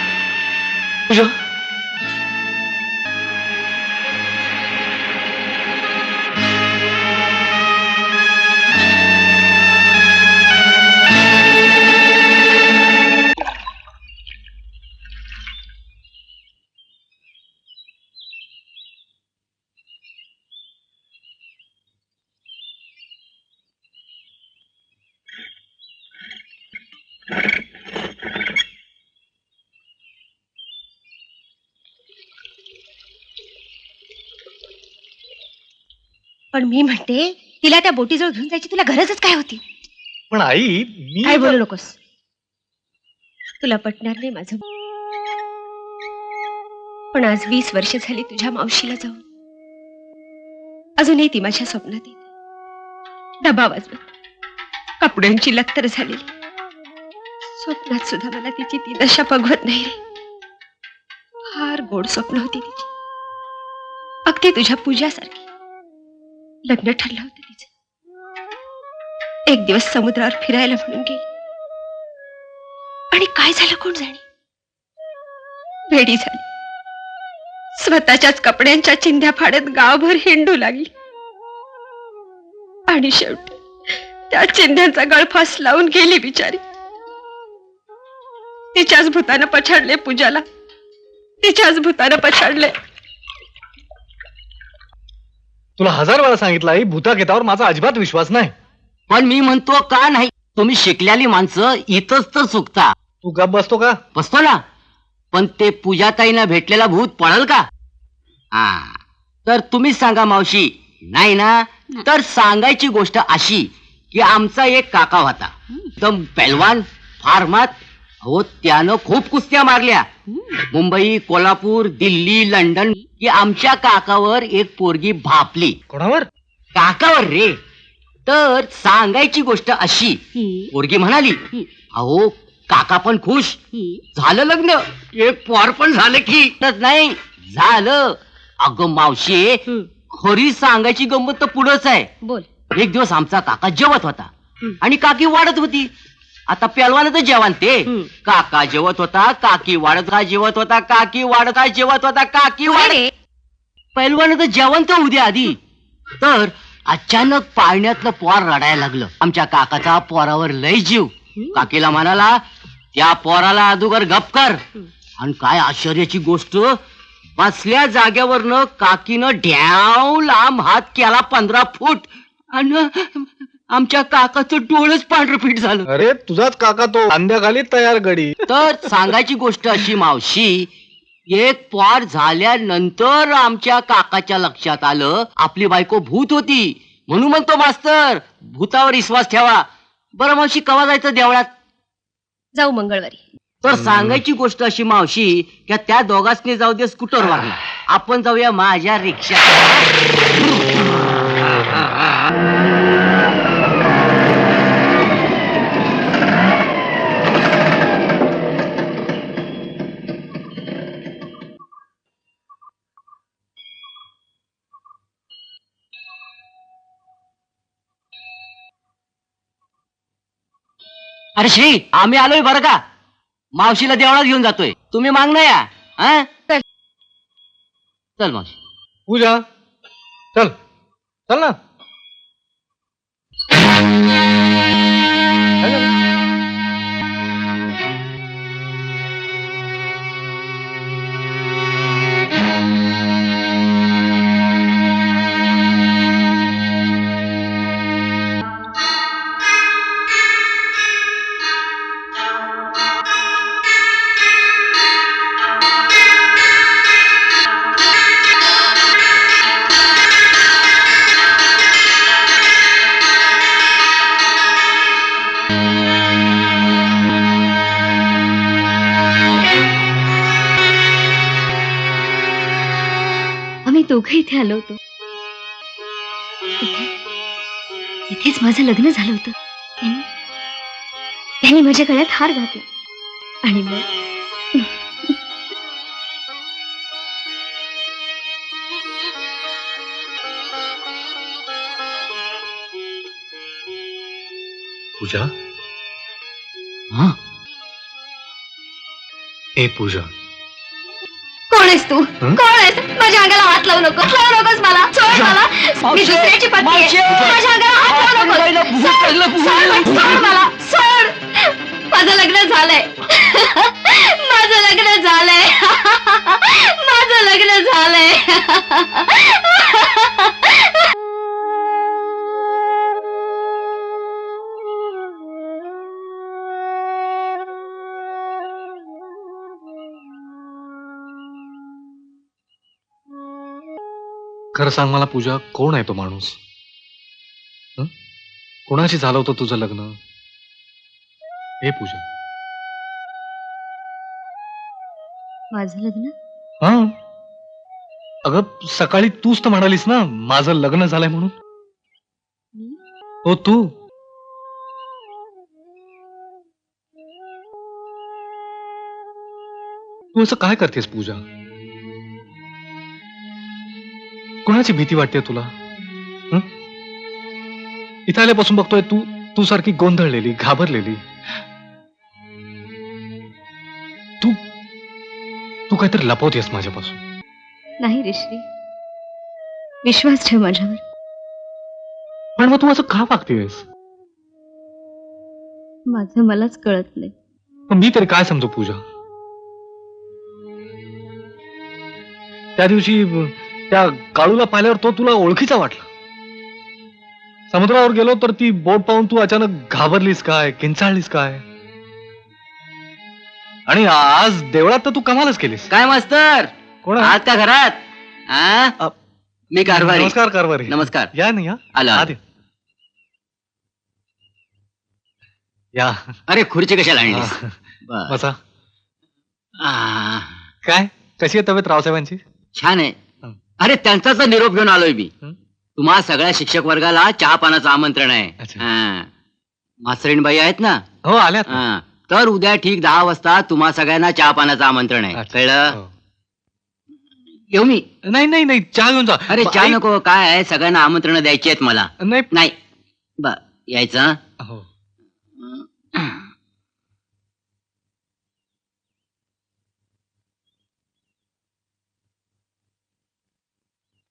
पूजा पण मी म्हणते तिला त्या बोटीजवळ घेऊन जायची तुला गरजच काय होती? पण आई मी काय बोलू नकोस. तुला पटणार नाही माझं, पण पण आज 20 वर्ष झाली तुझ्या मावशीला जाऊन. अजूनही ती माझ्या स्वप्नात येते. डबा वाजवत, कपड्यांची लत्तर झालेली. स्वप्नात सुद्धा मला तिची ती दशा बघवत नाही रे. फार गोड स्वप्न होती तिची, अगदी तुझ्या पूजासारखी. लग्न ठरलं होतं तिचं. एक दिवस समुद्रावर फिरायला म्हणून गेली आणि काय झालं कोण जाणे. वेडी झाली. स्वतःच्याच कपड्यांच्या चिंध्या फाडत गावभर हिंडू लागली आणि शेवटी त्या चिंध्यांचा गळफास लावून गेली बिचारी. तिच्याच भूतानं पछाडले पूजाला, तिच्याच भूतानं पछाडले. तुला 1000 वेळा सांगितलं आई, भूतागीतावर माझा अजिबात विश्वास नाही. पण मी म्हणतो का नाही, तुम्ही शिकलेली माणसं इथंच तर चुकता. तू गप बसतो का? बसतो ना. पण ते पूजाताईंना भेटलेला भूत पळल का? हा, तर तुम्हीच सांगा मावशी. नाही ना? तर सांगायची गोष्ट अशी की आमचा एक काका होता, एकदम पैलवान, फार मात. अहो, त्यानं खूप कुस्त्या मारल्या. मुंबई, कोल्हापूर, दिल्ली, लंडन. की आमच्या काकावर एक पोरगी भापली. कोणावर? काकावर रे. तर सांगायची गोष्ट अशी, पोरगी म्हणाली, अहो काका पण खुश झालं, लग्न, एक पोर पण झालं की नाही झालं. अगं मावशी, खरी सांगायची गंमत तर पुढंच आहे. बोल. एक दिवस आमचा काका जेवत होता आणि काकी वाढत होती. आता पेलवानाचं जेवण ते. काका जेवत होता, काकी वाढत जेवत होता, काकी वाढत जेवत होता, काकी वाढत. पैलवानाचं जेवण तर उद्या आधी. तर अचानक पाळण्यातलं पोर रडायला लागलं. आमच्या काकाचा पोरावर लय जीव. काकीला म्हणाला, त्या पोराला अगोदर गप कर. आणि काय आश्चर्याची गोष्ट, बसल्या जागेवरनं काकीनं ढ्याव लांब हात केला 15 फूट आणि आमच्या काकाचं डोळंच पांढरफीट झालं. अरे तुझाच काका तो, अंध्याखाली तयार गडी. तर सांगायची गोष्ट अशी मावशी, एक पोर झाल्यानंतर आमच्या काकाच्या लक्षात आलं आपली बायको भूत होती. म्हणून म्हणतो मास्तर, भूतावर विश्वास ठेवा. बरं मावशी, कवा जायचं देवळात? जाऊ मंगळवारी. तर सांगायची गोष्ट अशी मावशी, की त्या दोघांनी जाऊ दे स्कूटरवर, आपण जाऊया माझ्या रिक्षा. अरे श्री, आम्ही आलोय बरं का. मावशीला देवळात घेऊन जातोय, तुम्ही माग ना या. हा, चल मावशी. पूजा, चल चल ना. दोघं इथे आलो होतो. इथेच माझं लग्न झालं होतं. त्यांनी माझ्या गळ्यात हार घातला आणि मग पूजा. हा, ए पूजा, कोण आहेस तू? कोण आहेस? माझ्या अंगाला हात लावू नको, लावू नकोस मला. सोड मला, मी दुसऱ्याची पत्नी आहे. माझ्या अंगाला हात लावू नकोस. सोड मला, सोड. माझं लग्न झालंय. माझं लग्न झालंय. माझं लग्न झालंय. खरं सांग मला पूजा, कोण आहे तो माणूस? कोणाशी झालं होतं तुझं लग्न? हे पूजा. माझं लग्न? हा, अगं सकाळी तूच तर म्हणालीस ना माझं लग्न झालंय म्हणून. हो तू. तू असं काय करतेस पूजा? कोणाची भीती वाटते तुला? इथं आल्यापासून बघतोय तू तू सारखी गोंधळलेली घाबरलेली. तू तू काहीतरी लपवतेस माझ्यापासून. नाही रे श्री, विश्वास ठेव माझ्यावर. पण मग तू असं का वागतेस? माझं मलाच कळत नाही. पण मी तरी काय समजू पूजा? त्या दिवशी त्या काळूला पाहिल्यावर तो तुला ओळखीचा वाटला. समुद्रावर गेलो तर ती बोट पाहून तू अचानक घाबरलीस काय, किंचाळलीस काय? आणि आज देवळात तर तू कमालच केलीस. काय मास्तर, कोण आहात का घरात? आ? मी कारभारी. नमस्कार कारभारी. नमस्कार. या ना या. आला. आत या. अरे खुर्ची कशाला आणलीस? बरं. बसा. आ, काय कशी आहे तब्येत रावसाहेबांची? छान आहे. अरे त्यांचाच निरोप घेऊन आलोय मी. तुम्हा सगळ्या शिक्षक वर्गाला चहा पानाचं आमंत्रण आहे. हा. मास्तरीणबाई आहेत ना? हो आल्यात. हा. तर उद्या ठीक 10 वाजता तुम्हा सगळ्यांना चहा पानाचं आमंत्रण आहे. कळलं? येऊ मी? नाही नाही नाही, चहा घेऊन जा. अरे चहा नको, काय आहे, सगळ्यांना आमंत्रण द्यायची आहेत मला. नाही नाही बर यायचं. हो.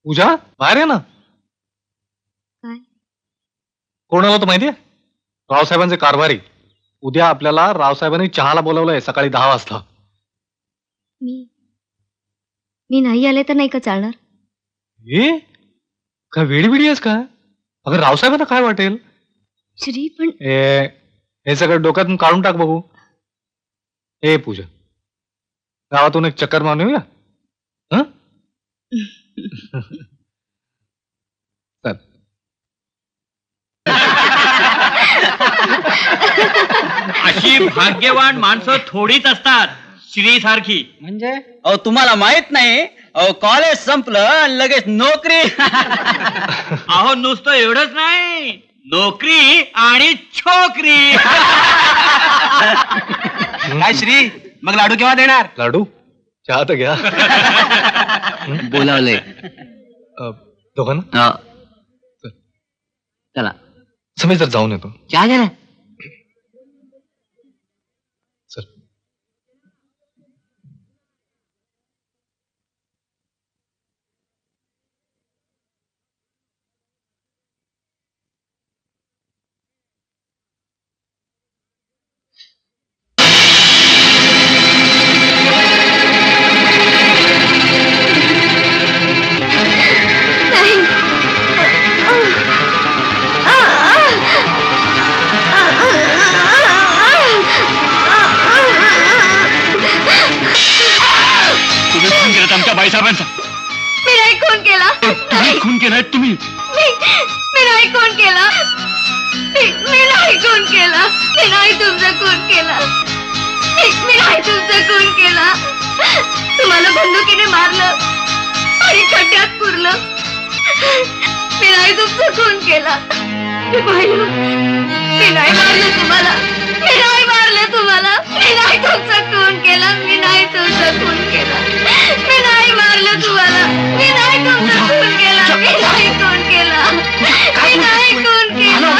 पूजा बाहेर आहे ना. काय? कोण आलं होतं माहितीये? रावसाहेबांचे कारभारी. उद्या आपल्याला रावसाहेबांनी चहाला बोलवलंय सकाळी 10 वाजता. मी नाही आले तर नाही का चालणार? हे काय वेळी आहेस काय? अगं रावसाहेबांना काय वाटेल? श्री पण हे सगळं डोक्यातून काढून टाक बघू. हे पूजा, गावातून एक चक्कर मारून येऊया. हं? चल. अशी भाग्यवान माणसं थोडीच असतात श्री सारखी. म्हणजे अहो तुम्हाला माहित नाही, अहो कॉलेज संपलं आणि लगेच नोकरी. अहो नुसतं एवढंच नाही, नोकरी आणि छोकरी. काय श्री, मग लाडू केव्हा देणार? लाडू चहा तर घ्या. बोलावले दोघांना. चला समीर जर जाऊन येतो. चहा घ्या ना. चल. तुम्ही खून केलात आमच्या बाईसाहेबांचा. मी नाही खून केला. तुम्ही खून केलाय तुम्ही. मी नाही खून केला. मी नाही खून केला. मी नाही तुमचा खून केला. मी नाही तुमचा खून केला. तुम्हाला बंदुकीने मारलं आणि खड्ड्यात पुरलं. मी नाही तुमचा खून केला. मी पाहिलं. मी नाही मारलं तुम्हाला. मी नाही मारलं तुम्हाला. मी नाही तुमचा खून केला. मी नाही तुमचा खून केला. मी नाही मारलं तुम्हाला. मी नाही तुमचा खून केला. मी नाही खून केला. मी नाही खून केला.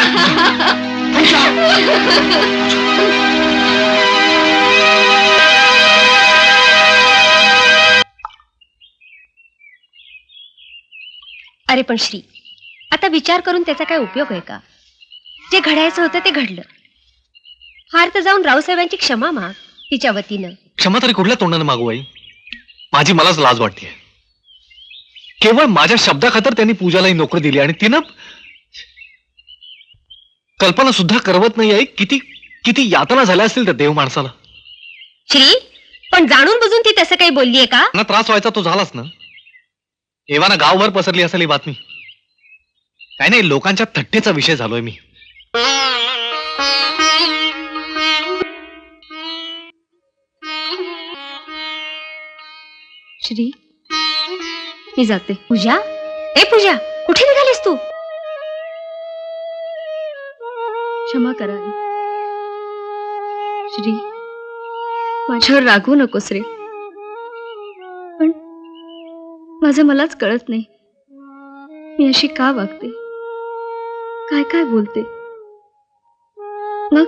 अरे पण श्री, आता विचार करून त्याचा काय उपयोग आहे का? जे घडायचं होतं ते घडलं. फार तर जाऊन रावसाहेबांची क्षमा माग तिच्या वतीनं. क्षमा तरी कुठल्या तोंडाने मागू आई? माझी मलाच लाज वाटते. केवळ माझ्या शब्दाखातर त्यांनी पूजालाही नोकरी दिली आणि तिनं कल्पना सुद्धा करवत नाही आई. किती किती यातना झाल्या असतील त्या देव माणसाला. श्री, पण जाणून बुजून ती तसं काही बोललीये का? ना त्रास व्हायचा तो झालाच ना. एव्हाना गावभर पसरली असेल ही बातमी. काय नाही, लोकांच्या थट्टेचा विषय झालोय मी. श्री, मी जाते. पूजा, ए पूजा, कुठे निघालीस तू? क्षमा करा आई. श्री, माझ्यावर रागवू नकोस रे. पण माझं मलाच कळत नाही मी अशी का वागते, काय काय बोलते. मग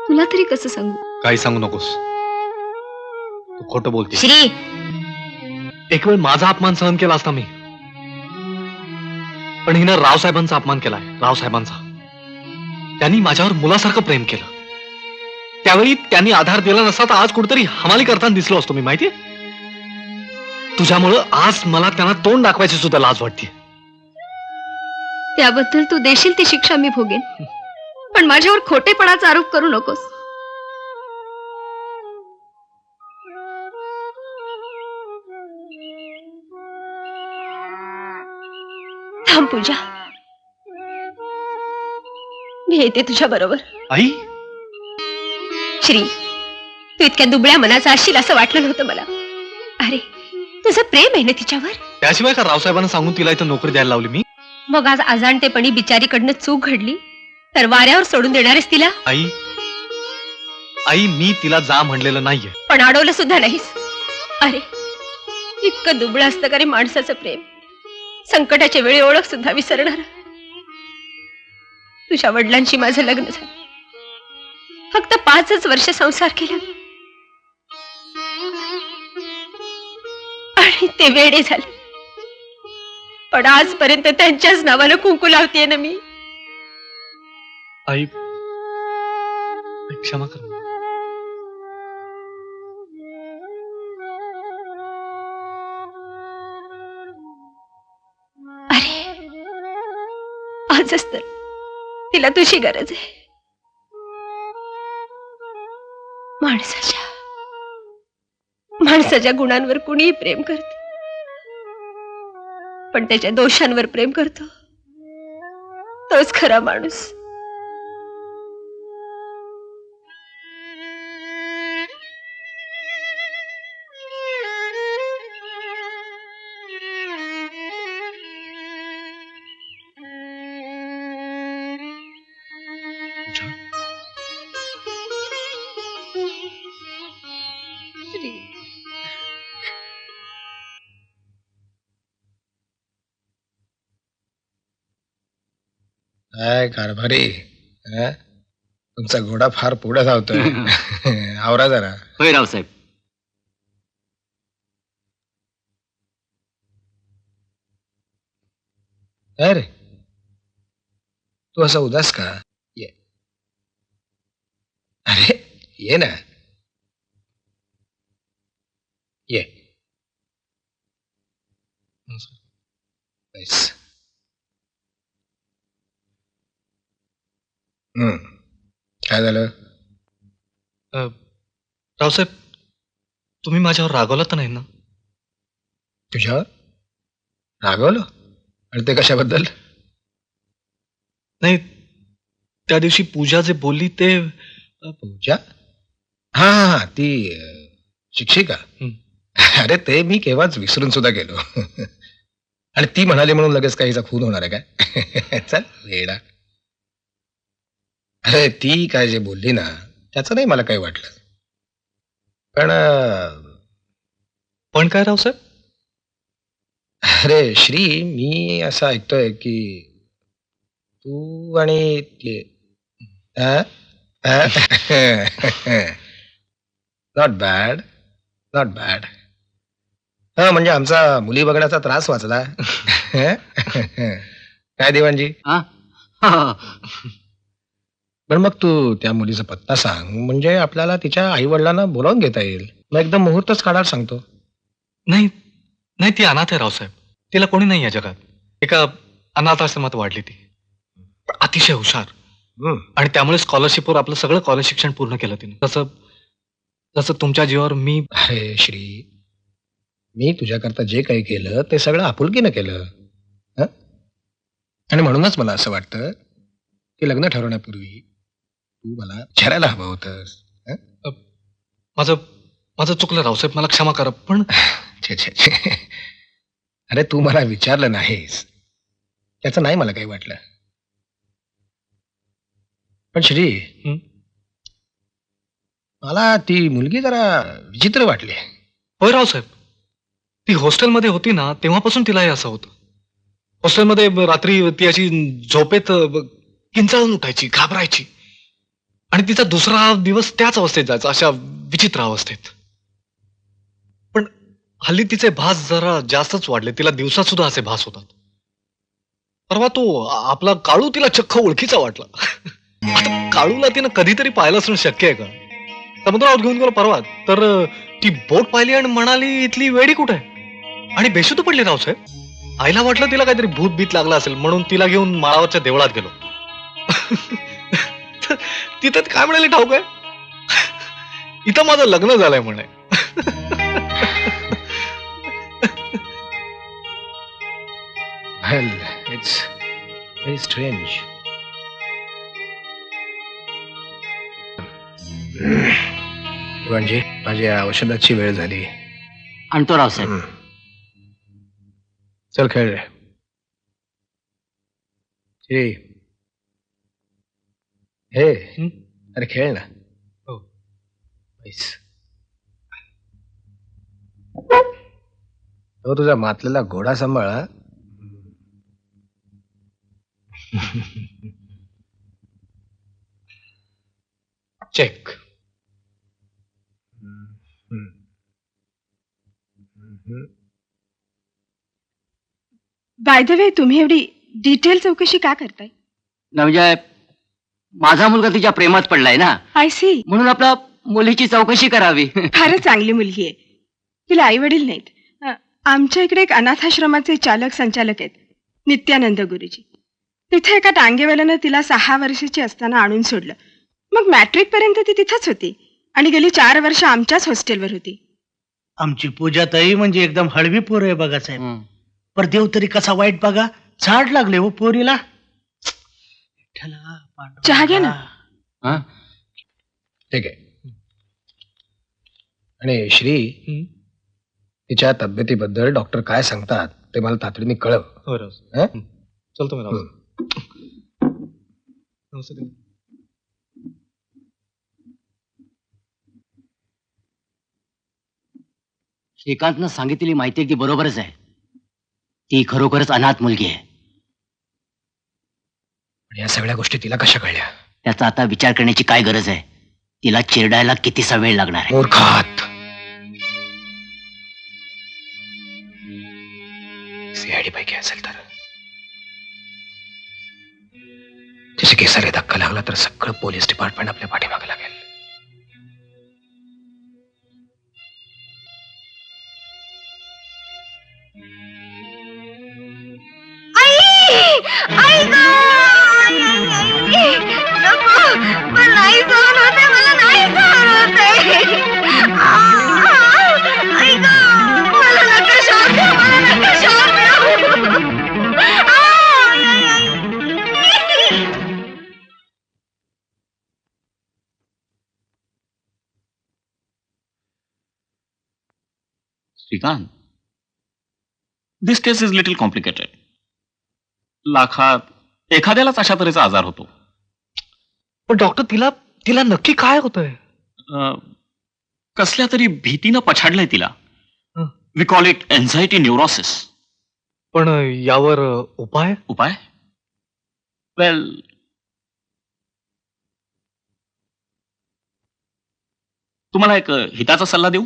तुला तरी कसं सांगू? काही सांगू नकोस. तू खोटं बोलते. श्री, एक वेळ माझा अपमान सहन केला असता मी, पण हिनं रावसाहेबांचा अपमान केलाय. रावसाहेबांचा. त्यांनी माझ्यावर मुलासारखं प्रेम केलं. त्यावेळी त्यांनी आधार दिला नसता तर आज कुठेतरी हमाली करताना दिसलो असतो मी. माहितीये, तुझ्यामुळं आज मला त्यांना तोंड दाखवायची सुद्धा लाज वाटते. त्याबद्दल तू देशील ती शिक्षा मी भोगेन, पण माझ्यावर खोटेपणाचा आरोप करू नकोस. थांब पूजा, मी येते तुझ्या बरोबर. आई, श्री, तू इतक्या दुबळ्या मनाचा असशील असं वाटलं नव्हतं मला. अरे, तुझं प्रेम आहे ना तिच्यावर? त्याशिवाय का रावसाहेबांना सांगून तिला इथं नोकरी द्यायला लावली मी? मग आज अजाणतेपणी बिचारीकडनं चूक घडली तर वाऱ्यावर सोडून देणारेस तिला? आई, आई, मी तिला जा म्हणलेलं नाहीये. पण अडवलं सुद्धा नाहीस. अरे, इतकं दुबळं असतं का रे माणसाचं प्रेम? संकटाच्या वेळी ओळख सुद्धा विसरणार. तुझ्या वडिलांशी माझं लग्न झालं. फक्त 5च वर्ष संसार केला आणि ते वेडे झाले. पण आजपर्यंत त्यांच्याच नावानं कुंकू लावतेय ना मी. आई, क्षमा कर. अरे, आजच तर तिला तुझी गरज आहे. माणसाच्या गुणांवर कुणीही प्रेम करत, पण त्याच्या दोषांवर प्रेम करतो तोच खरा माणूस. काय कारभारी, तुमचा घोडा फार पुढे धावतोय. आवरा जरा. होय रावसाहेब. अरे, तू असा उदास का? ये. अरे, ये ना, ये. बस. काय झालं? रावसाहेब, तुम्ही माझ्यावर रागवलं तर नाही ना? तुझ्यावर रागवलं? आणि ते कशाबद्दल? नाही, त्या दिवशी पूजा जे बोलली ते. पूजा? हा हा हा, ती शिक्षिका. अरे, ते मी केव्हाच विसरून सुद्धा गेलो. आणि ती म्हणाली म्हणून लगेच काहीचा खून होणार आहे काय? चल वेडा. अरे, ती काय जे बोलली ना त्याचं नाही मला काही वाटलं. पण काय रावसाहेब? अरे श्री, मी असं ऐकतोय की तू आणि ते नॉट बॅड, नॉट बॅड. हा, म्हणजे आमचा मुली बघण्याचा त्रास वाचला. काय देवांजी? पण मग तू त्या मुलीचा पत्ता सांग, म्हणजे आपल्याला तिच्या आई वडिलांना बोलावून घेता येईल. मग एकदम मुहूर्तच काढायला सांगतो. नाही नाही, ती अनाथ आहे रावसाहेब. तिला कोणी नाही या जगात. एका अनाथ आश्रमात वाढली ती. अतिशय हुशार. आणि त्यामुळे स्कॉलरशिपवर आपलं सगळं कॉलेज शिक्षण पूर्ण केलं तिने. तसं तसं तुमच्या जीवावर मी. अरे श्री, मी तुझ्याकरता जे काही केलं ते सगळं आपुलकीनं केलं. आणि म्हणूनच मला असं वाटतं की लग्न ठरवण्यापूर्वी तू मला विचारायला हवं होतंस. माझं चुकलं रावसाहेब, मला क्षमा करा. पण छे छे छे, अरे तू मला विचारलं नाहीस, त्याचं नाही मला काही वाटलं. पण श्री, मला ती मुलगी जरा विचित्र वाटली. होय रावसाहेब, ती हॉस्टेलमध्ये होती ना तेव्हापासून तिलाही असं होतं. हॉस्टेलमध्ये रात्री ती अशी झोपेत किंचाळून उठायची, घाबरायची, आणि तिचा दुसरा दिवस त्याच अवस्थेत जायचा, अशा विचित्र अवस्थेत. पण हल्ली तिचे भास जरा जास्तच वाढले. तिला दिवसात सुद्धा असे भास होतात. परवा तो आपला काळू तिला चक्क ओळखीचा वाटला. आता काळूला तिनं कधीतरी पाहिलं असणं शक्य आहे का? समुद्रावर घेऊन गेलो परवा, तर ती बोट पाहिली आणि म्हणाली इथली वेडी कुठे आहे, आणि बेशुद्ध पडली रावसाहेब. आईला वाटलं तिला काहीतरी भूत बीत लागला असेल, म्हणून तिला घेऊन माळावरच्या देवळात गेलो. तिथं काय म्हणाली ठाऊक आहे? इथं माझं लग्न झालंय म्हणे. Well, it's very strange. म्हणजे माझ्या औषधाची वेळ झाली. आणतो रावसाहेब. चल खेळ रे. हे अरे खेळ ना. हो. तो तुझा मातलेला घोडा सांभाळा. चेक. बाय द वे, तुम्ही एवढी डिटेल चौकशी का करताय? म्हणजे माझा मुलगा तिच्या प्रेमात पडलाय ना, आय सी. म्हणून आपला मुलीची चौकशी करावी. फारच चांगली मुलगी आहे. तिला आई वडील नाहीत. आमच्या इकडे एक अनाथाश्रमाचे चालक संचालक आहेत, नित्यानंद गुरुजी. तिथे एका टांगेवाल्यानं तिला 6 वर्षाची असताना आणून सोडलं. मग मॅट्रिक पर्यंत ती तिथंच होती आणि गेली 4 वर्ष आमच्याच हॉस्टेलवर होती. आमची पूजा ताई म्हणजे एकदम हळवी पोर आहे बघा साहेब. पर देव तरी कसा वाईट बघा, झाड लागले हो पोरीला. चहा घ्या ना. ठीक आहे. आणि श्री, तिच्या तब्येतीबद्दल डॉक्टर काय सांगतात ते मला तातडीने कळव. चलतो मी राव. श्रीकांतनं सांगितलेली माहिती अगदी बरोबरच आहे. ती खरोखरच अनाथ मुलगी आहे. या सगळ्या गोष्टी तिला कशा कळल्या? त्याचा आता विचार करण्याची काय गरज आहे? तिला चिरडायला कितीसा वेळ लागणार आहे? मूर्खात. सीआयडी पैकी असेल तर तिचे केसरी धक्का लागला तर सगळं पोलीस डिपार्टमेंट आपल्या पाठीमागे लागेल. श्रीकांत, दिस केस इज लिटिल कॉम्प्लिकेटेड. लाखात एखाद्यालाच अशा तऱ्हेचा आजार होतो. पण डॉक्टर, तिला नक्की काय होतंय? कसल्या तरी भीतीनं पछाडलंय तिला. We call it anxiety neurosis. पण यावर उपाय? उपाय? वेल, तुम्हाला एक हिताचा सल्ला देऊ?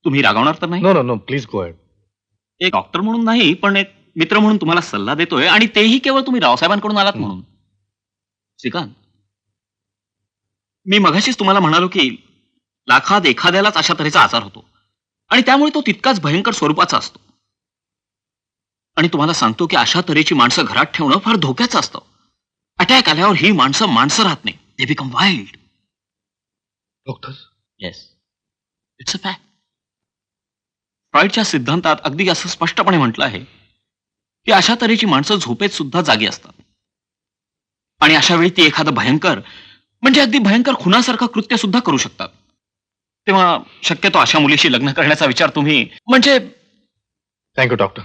तुम्ही रागावणार तर नाही? No no no, please go ahead. एक डॉक्टर म्हणून नाही, पण एक मित्र म्हणून तुम्हाला सल्ला देतोय, आणि तेही केवळ तुम्ही रावसाहेबांकडून आलात म्हणून. श्रीकांत, मी मगाशीच तुम्हाला म्हणालो की लाखात एखाद्यालाच अशा तऱ्हेचा आजार होतो, आणि त्यामुळे तो तितकाच भयंकर स्वरूपाचा असतो. आणि तुम्हाला सांगतो की अशा तऱ्हेची माणसं घरात ठेवणं फार धोक्याचं असतं. अटॅक आल्यावर ही माणसं राहत नाही. They become wild. Doctor? Yes, it's a fact. फ्रॉइडच्या सिद्धांतात अगदी असं स्पष्टपणे म्हटलं आहे की अशा तऱ्हेची माणसं झोपेत सुद्धा जागी असतात, आणि अशा वेळी ती एखादं भयंकर, म्हणजे अगदी भयंकर खुनासारखं कृत्य सुद्धा करू शकतात. तेव्हा शक्यतो अशा मुलीशी लग्न करण्याचा विचार तुम्ही, म्हणजे थँक्यू डॉक्टर.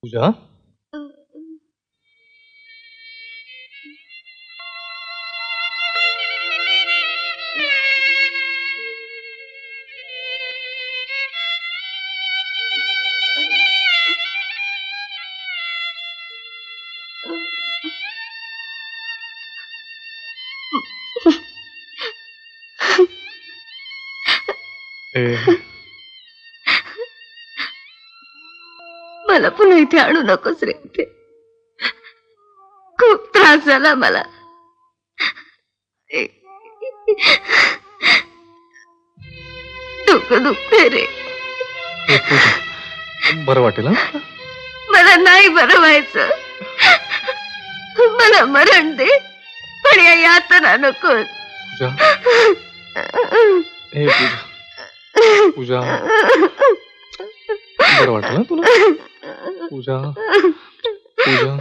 पूजा मला पुन्हा इथे आणू नकोस रे. इथे खूप त्रास झाला मला. डोकं दुखते रे. बरं वाटेल ना? मला नाही बरं व्हायचं. मला मरण दे पण या यातना नको. पूजा हे पूजा बरं वाटेल ना तुला? पूजा पूजा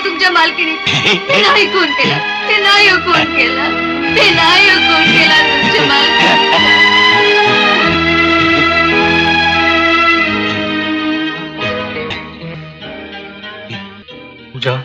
तुमच्या मालकीने. ते नाही खून केला. ते नाही खून केला. ते नाही खून केला तुमच्या मालकीने. पूजा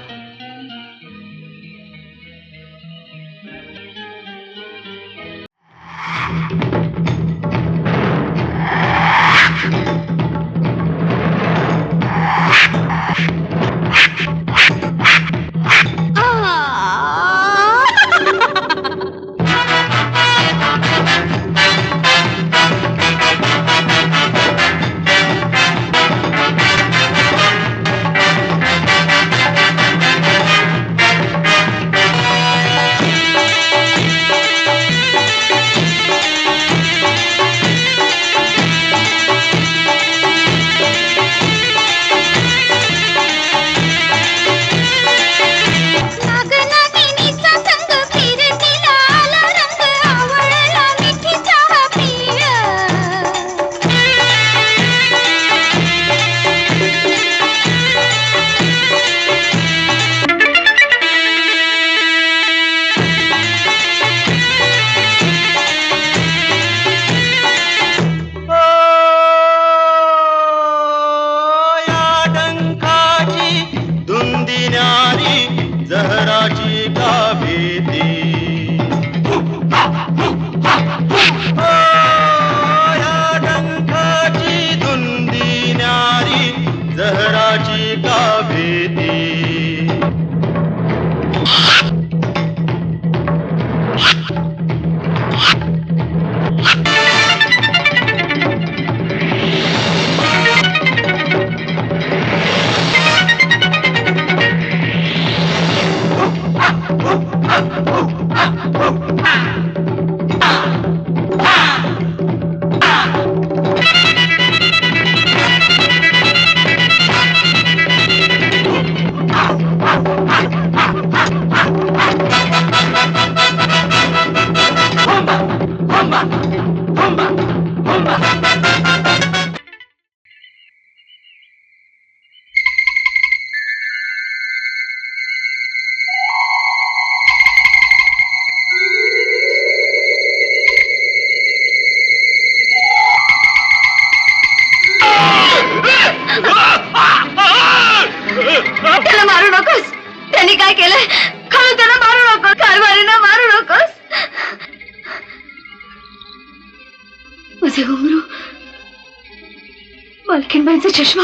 मालकीनबाईंचा चष्मा.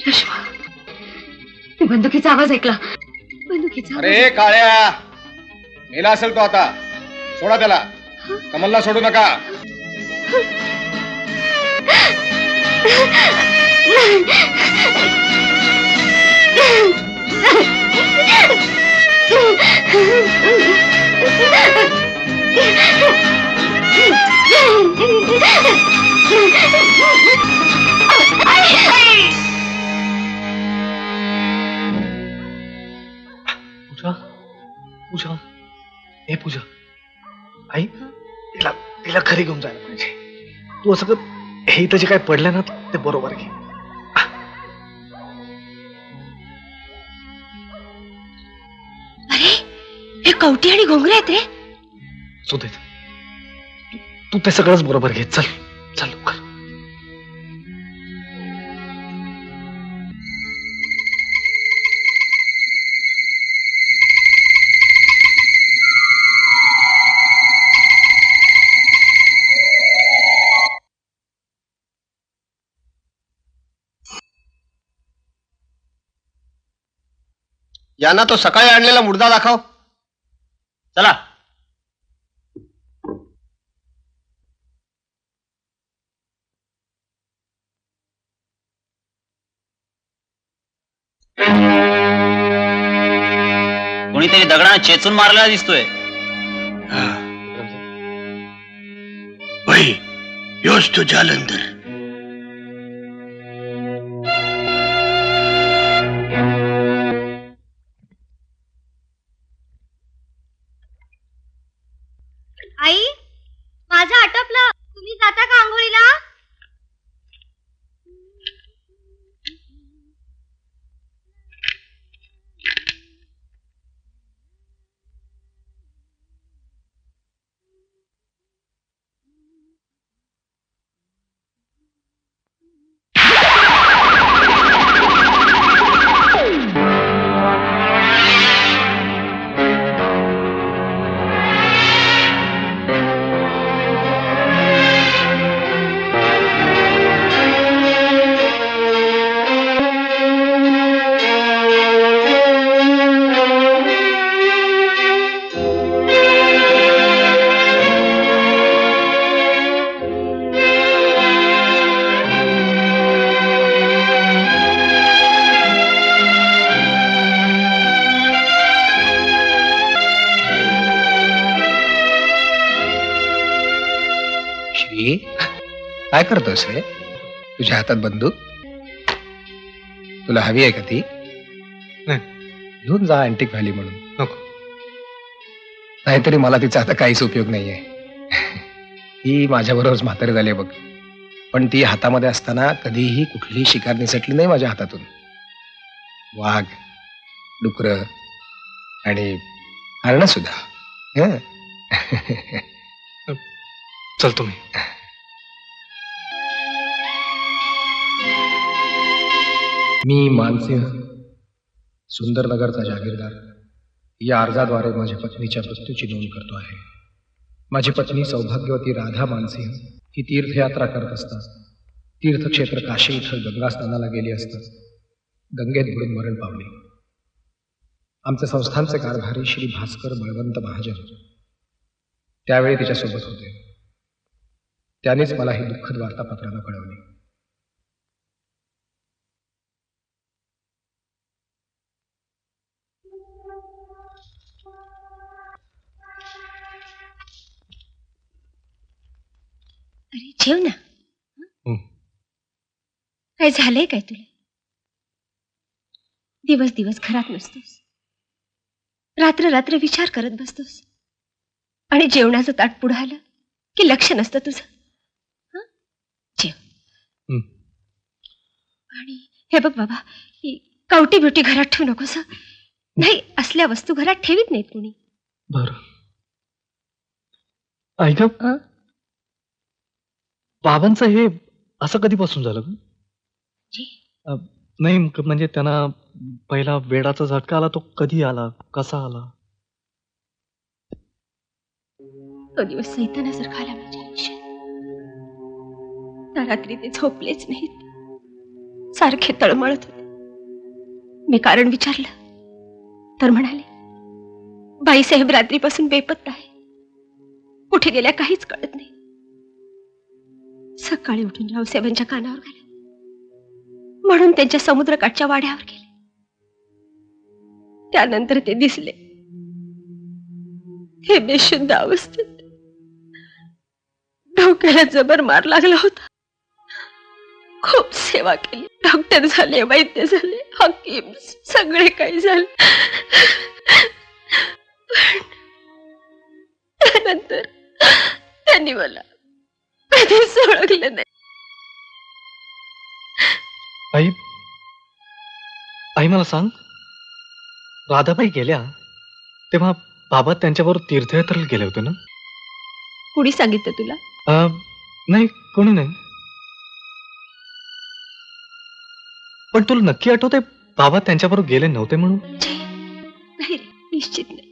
चष्मा. मी बंदुकीचा आवाज ऐकला. बंदुकीचा आवाज. अरे काळ्या, मेला असेल तो आता. सोडा त्याला. कमलला सोडू नका. पूजा, पूजा, हे पूजा, आई तिला तिला घरी घेऊन जायला पाहिजे. तू असं कर, हे इथं जे काय पडलं ना ते बरोबर घे. अरे हे कवटी आणि घोंगरे आहेत रे. सुदेत, तू ते सगळंच बरोबर घे. चल चल लवकर. यांना तो सकाळी आणलेला मुर्दा दाखव. चला. कोणीतरी दगडाने चेचून मारलेला दिसतोय. भाई योच तो जालंधर. आई, माझं आटपलं. तुम्ही जाता का आंघोळीला? काय करतोस रे? तुझ्या हातात बंदूक? तुला हवी आहे का ती? घेऊन जा अँटिक व्हॅली म्हणून. नको. नाहीतरी मला तिचा आता काहीच उपयोग नाहीये. ती माझ्याबरोबरच म्हातारी झाली बघ. पण ती हातामध्ये असताना कधीही कुठलीही शिकार निसटली नाही माझ्या हातातून. वाघ, डुकर आणि हरण सुद्धा. चल तुम्ही. मी मानसिंह, सुंदरनगरचा जागीरदार, या अर्जाद्वारे माझ्या पत्नीच्या मृत्यूची नोंद करतो आहे. माझी पत्नी सौभाग्यवती राधा मानसिंह ही तीर्थयात्रा करत असतात तीर्थक्षेत्र काशी इथं गंगा स्नानाला गेली असता गंगेत बुडून मरण पावली. आमचे संस्थानचे कारभारी श्री भास्कर बळवंत महाजन त्यावेळी तिच्यासोबत होते. त्यानेच मला ही दुःखद वार्ता पत्रानं कळवली. अरे जेव ना. काय झालंय काय तुला? दिवस दिवस घरात नसतोस, रात्र रात्र विचार करत बसतोस आणि जेवणाचं ताट पुढं आलं की लक्ष नसतं तुझं. जेव. आणि हे बघ बाबा, ही कवटी बिवटी घरात ठेवू नकोस. नाही, असल्या वस्तू घरात ठेवीत नाहीत कोणी. बर. ऐक, बाबांचं हे असं कधीपासून झालं? नाही म्हणजे त्यांना पहिला वेडाचा झटका आला, तो कधी आला, कसा आला? तो दिवस सैतानासारखा आला माझ्या आयुष्यात. त्या रात्री ते झोपलेच नाहीत, सारखे तळमळत होते. मी कारण विचारलं तर म्हणाले, बाईसाहेब रात्रीपासून बेपत्ता आहे, कुठे गेल्या काहीच कळत नाही. सकाळी उठून रावसाहेबांच्या कानावर घाला म्हणून त्यांच्या समुद्रकाठच्या वाड्यावर गेले. त्यानंतर ते दिसले, हे बेशुद्ध अवस्थेत, डोक्याला जबर मार लागला होता. खूप सेवा केली, डॉक्टर झाले, वैद्य झाले, हकीम, सगळे काही झाले. त्यानंतर त्यांनी मला कधीच ओळखलं नाही. आई आई मला सांग, राधाबाई गेल्या तेव्हा बाबा त्यांच्याबरोबर तीर्थयात्रेला गेले होते ना? कुणी सांगितलं तुला? नाही, कोणी नाही. पण तुला नक्की आठवतंय बाबा त्यांच्याबरोबर गेले नव्हते म्हणून? नाही रे, निश्चित नाही.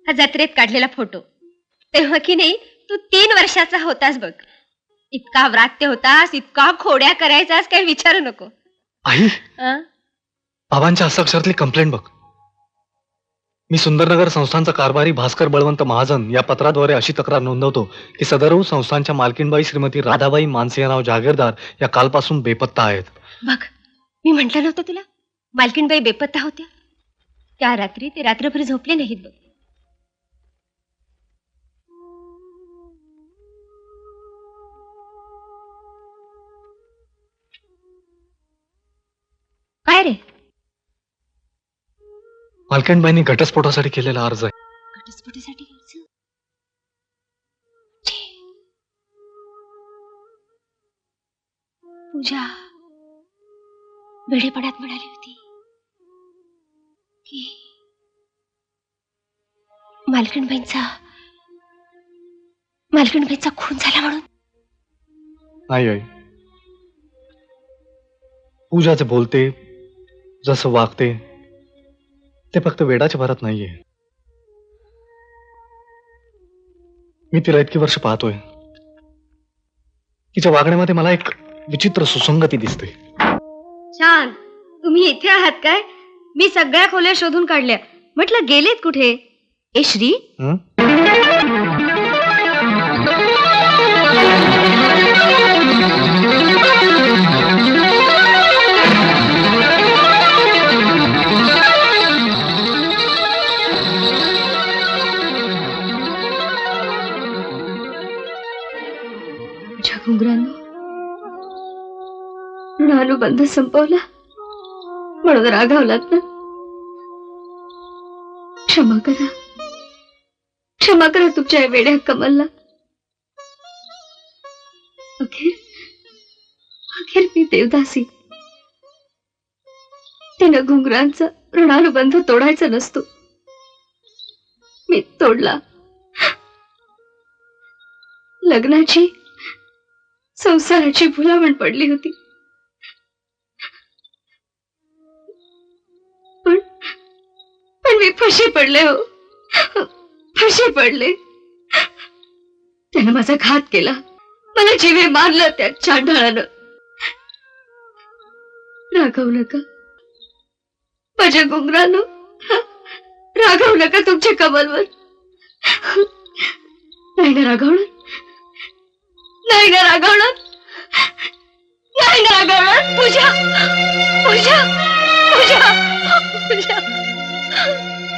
हा जत्रेत काढलेला फोटो, तेव्हा की नाही तू 3 वर्षाचा होतास बघ. इतका व्रात्य होतास, इतका खोड्या करायचास, काही विचारू नको. आई, बाबांच्या हस्ताक्षरातली कंप्लेंट बघ. मी सुंदरनगर संस्थानचा कारभारी भास्कर बळवंत महाजन या पत्राद्वारे अशी तक्रार नोंदवतो की सदर संस्थानच्या मालकीनबाई श्रीमती राधाबाई मानसिंहराव जागीरदार या कालपासून बेपत्ता आहेत. बघ, मी म्हटलं नव्हतं तुला, मालकीनबाई बेपत्ता होत्या. त्या रात्री ते रात्रभर झोपले नाहीत बघ. काय रे? मालकीनबाईंनी घटस्फोटासाठी केलेला अर्ज आहे. घटस्फोटासाठी घ्यायचं? पूजा वेडेपणात म्हणाली होती की मालकीनबाईंचा खून झाला म्हणून. नाही आई, पूजा जे बोलते, जसं वागते, ते फक्त वेडाच्या भरात नाहीये. मी तिला इतकी वर्ष पाहतोय, तिच्या वागण्यामध्ये मला एक विचित्र सुसंगती दिसते. छान, तुम्ही इथे आहात काय? मी सगळ्या खोल्या शोधून काढल्या, म्हटलं गेलेत कुठे? ए श्री, घुंगरांनो, ऋणानुबंध संपवला म्हणून रागावलात ना? क्षमा करा, क्षमा करा तुमच्या या वेड्या कमलला. अखेर मी देवदासी. तिनं घुंगरांचा ऋणानुबंध तोडायचा नसतो, मी तोडला. लग्नाची, संसाराची भुलामण पडली होती, पण मी फशी पडले हो, फशी पडले. त्यानं माझा घात केला, मला जीवे मारलं त्या चांडाळानं. रागवू नका माझ्या घुंगरानं, रागवू नका तुमच्या कमलवर. नाही ना रागवणार, नाही ना रागवणार, नाही ना रागवणार. पूजा, पूजा, पूजा, पूजा,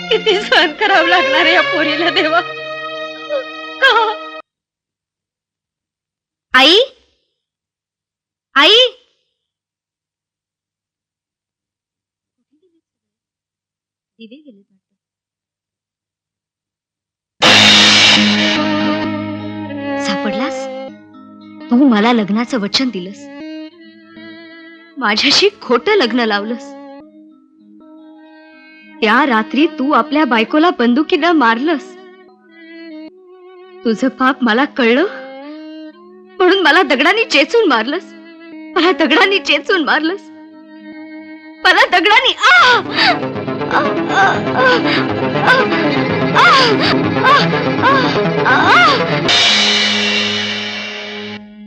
किती सहन करावं लागणार या पोरीला देवा. आई, आई, दिवे गेले. सापडलास? तू मला लग्नाचं वचन दिलंस, माझ्याशी खोटं लग्न लावलंस. त्या रात्री तू आपल्या बायकोला बंदुकीनं मारलंस. तुझं पाप मला कळलं म्हणून मला दगडांनी चेचून मारलंस, मला दगडांनी चेचून मारलंस, मला दगडांनी.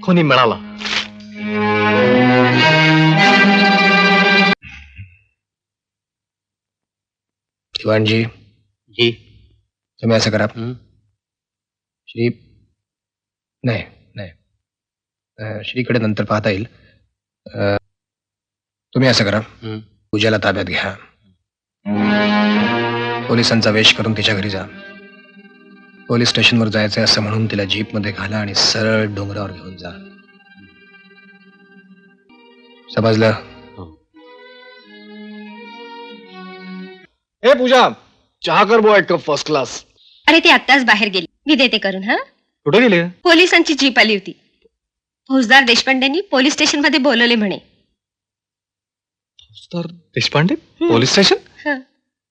कोणी मिळाला दिवाणजी जी तुम्ही असं करा श्री नाही नाही श्रीकडे नंतर पाहता येईल. तुम्ही असं करा पूजाला ताब्यात घ्या. पोलिसांचा वेश करून तिच्या घरी जा. पोलीस स्टेशनवर जायचंय असं म्हणून तिला जीपमध्ये घाला आणि सरळ डोंगरावर घेऊन जा. समजलं? हे पूजा चहा कर बो एक कप फर्स्ट क्लास. अरे ते आत्ताच बाहेर गेली, मी देते करून. हा कुठे गेले? पोलिसांची जीप आली होती. फौजदार देशपांडेंनी पोलीस स्टेशन मध्ये बोलवले म्हणे. फौजदार देशपांडे पोलीस स्टेशन? हं.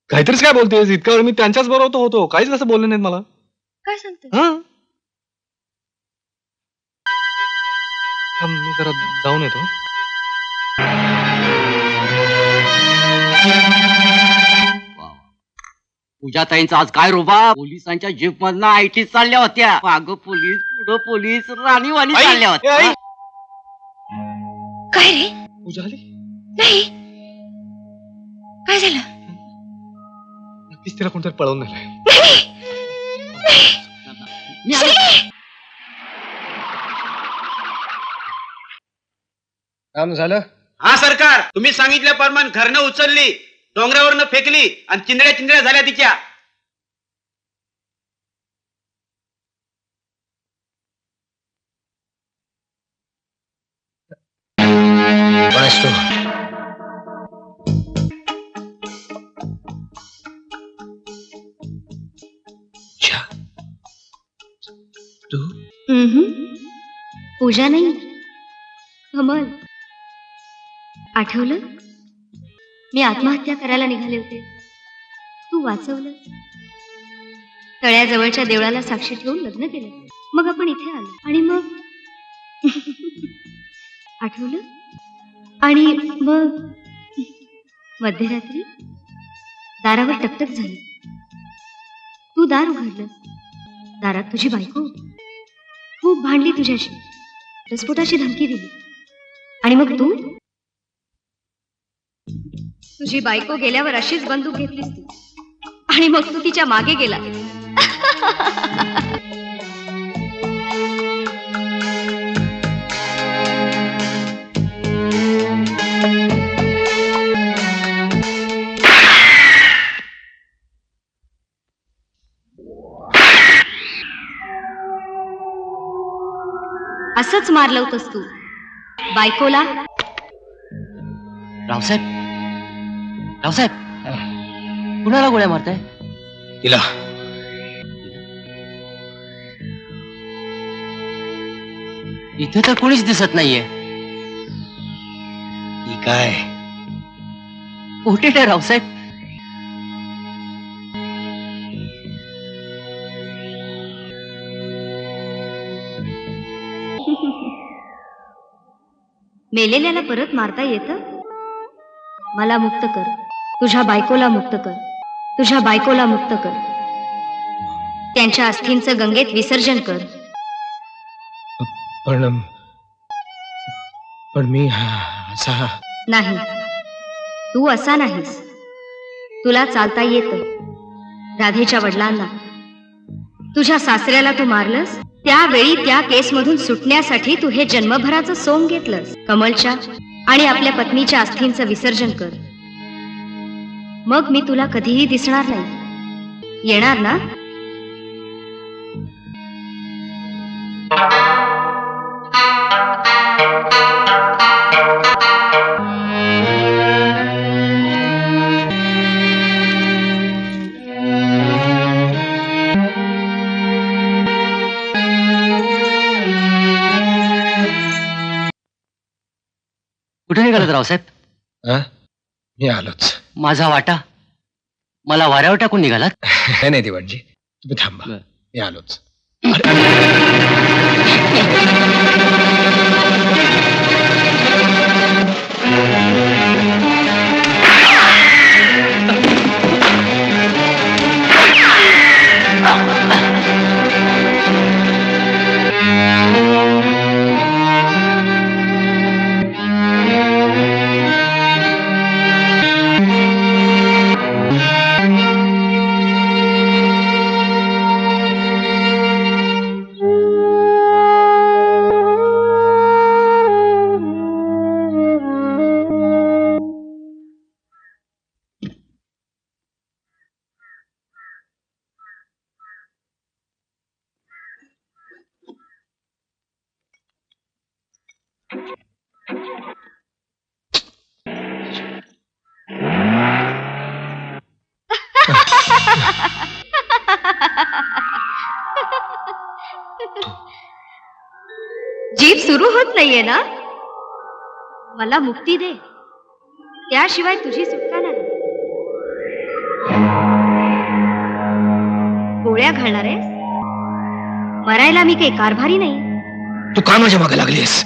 काहीतरीच काय बोलतेस? इतका वेळ मी त्यांच्याच बरोबर होतो, काहीच कसं बोलले नाहीत मला. काय सांगतो? मी जरा जाऊन येतो. पूजाताईंचा आज काय रोबा. पोलिसांच्या जीप मधनं आयटी चालल्या होत्या. मागं पोलीस पुढं पोलीस राणीवाणी चालल्या होत्या. काय रे? पूजा आली? नाही, काय झालं? नक्कीच तिला कोणतरी पळवून नेलंय. काम झालं? हा सरकार, तुम्ही सांगितल्याप्रमाणे घरनं उचलली, डोंगरावरनं फेकली आणि चिंदड्या चिंदड्या झाल्या तिच्या. पूजा नाही, कमल. आठवलं? मी आत्महत्या करायला निघाले होते, तू वाचवलं. तळ्याजवळच्या देवळाला साक्षी ठेवून लग्न केलं. मग आपण इथे आलो आणि मग आठवलं? आणि मग मध्यरात्री दारावर टकटक झाली. तू दार उघडलंस. दारात तुझी बायको होती. खूप भांडली तुझ्याशी, घटस्फोटाची धमकी दिली. आणि मग तू तुझी बायको गेल्यावर अशीच बंदूक घेतलीस तू, आणि मग तू तिच्या मागे गेला. असंच मारलं होतंस तू बायकोला. रावसाहेब, रावसाहेब, कुणाला गोळ्या मारताय? तिला. इथे तर कोणीच दिसत नाहीये. ती काय कुठे आहे रावसाहेब? मेलेल्याला परत मारता येतं? मला मुक्त कर, तुझ्या बायकोला मुक्त कर, तुझ्या बायकोला मुक्त कर. त्यांच्या अस्थींचं गंगेत विसर्जन कर. पण मी असा नाही, तू असा नाहीस. तुला चालता येतं. राधेच्या वडिलांना, तुझ्या सासऱ्याला तू मारलंस, त्यावेळी त्या केसमधून सुटण्यासाठी तू हे जन्मभराचं सोंग घेतलंस. कमलच्या आणि आपल्या पत्नीच्या अस्थींचं विसर्जन कर. मग मी तुला कधीही दिसणार नाही. येणार ना? कुठे निघालात रावसाहेब? मी आलोच. माझा वाटा मला वाऱ्यावर टाकून निघालात? नाही दिवाणजी, तुम्ही थांबा, मी आलोच. जीभ सुरू होत नाहीये ना? मला मुक्ती दे, त्याशिवाय तुझी सुटका नाही. गोळ्या घालणार आहेस? मरायला मी काही कारभारी नाही. तू का माझ्या मागे लागलीस?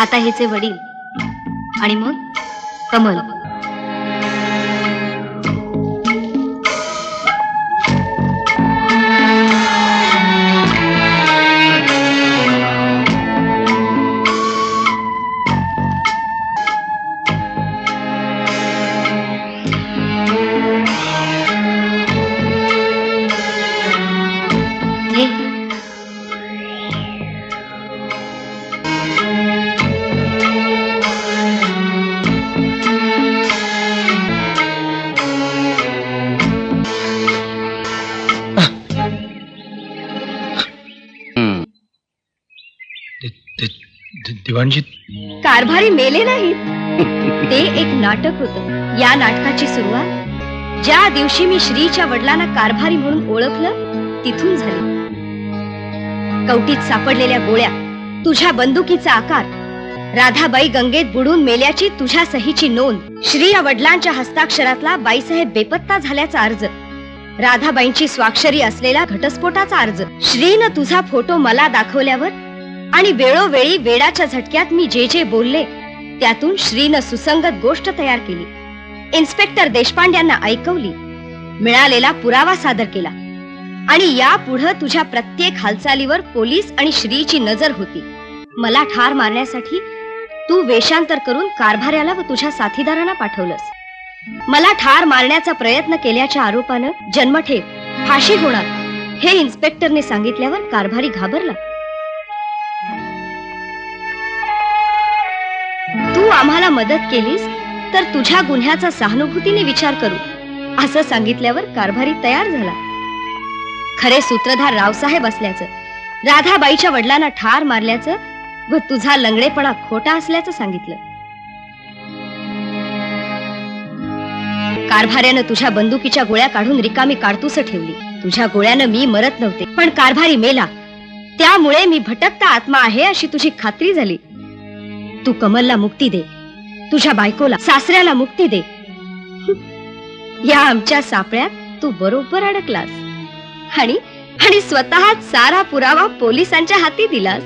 आता हिचे वडील आणि मग कमल. हे दिवाणजी, कारभारी मेले नाहीत. ते एक नाटक होतं. या नाटकाची सुरुवात ज्या दिवशी मी श्रीच्या वडिलांना कारभारी म्हणून ओळखलं तिथून झाली. कवटीत सापडलेल्या गोळ्या, तुझ्या बंदुकीचा आकार, राधाबाई गंगेत बुडून मेल्याची तुझ्या सहीची नोंद, श्री या वडिलांच्या हस्ताक्षरातला बाईसाहेब बेपत्ता झाल्याचा अर्ज, राधाबाईंची स्वाक्षरी असलेला घटस्फोटाचा अर्ज, श्रीनं तुझा फोटो मला दाखवल्यावर आणि वेळोवेळी वेडाच्या झटक्यात मी जे जे बोलले त्यातून श्रीनं सुसंगत गोष्ट तयार केली. इन्स्पेक्टर देशपांड्यांना ऐकवली, मिळालेला पुरावा सादर केला आणि यापुढे तुझ्या प्रत्येक हालचालीवर पोलीस आणि श्रीची नजर होती. मला ठार मारण्यासाठी तू वेषांतर करून कारभाऱ्याला व तुझ्या साथीदारांना पाठवलंस. मला ठार मारण्याचा प्रयत्न केल्याच्या आरोपानं जन्मठेप, फाशी होणार हे इन्स्पेक्टरने सांगितल्यावर कारभारी घाबरला. तू आम्हाला मदत केलीस तर तुझ्या गुन्ह्याचा सहानुभूतीने विचार करू असं सांगितल्यावर कारभारी तयार झाला. खरे सूत्रधार रावसाहेब असल्याचं, राधाबाईच्या वडिलांना ठार मारल्याचं व तुझा लंगडेपणा खोटा असल्याचं सांगितलं. कारभाऱ्यानं तुझ्या बंदुकीच्या गोळ्या काढून रिकामी काडतूस ठेवली. तुझ्या गोळ्यानं मी मरत नव्हते, पण कारभारी मेला, त्यामुळे मी भटकता आत्मा आहे अशी तुझी खात्री झाली. तू कमलला मुक्ती दे, तुझ्या बायकोला, सासऱ्याला मुक्ती दे. या आमच्या सापळ्यात तू बरोबर अडकलास आणि स्वतः सारा पुरावा पोलिसांच्या हाती दिलास.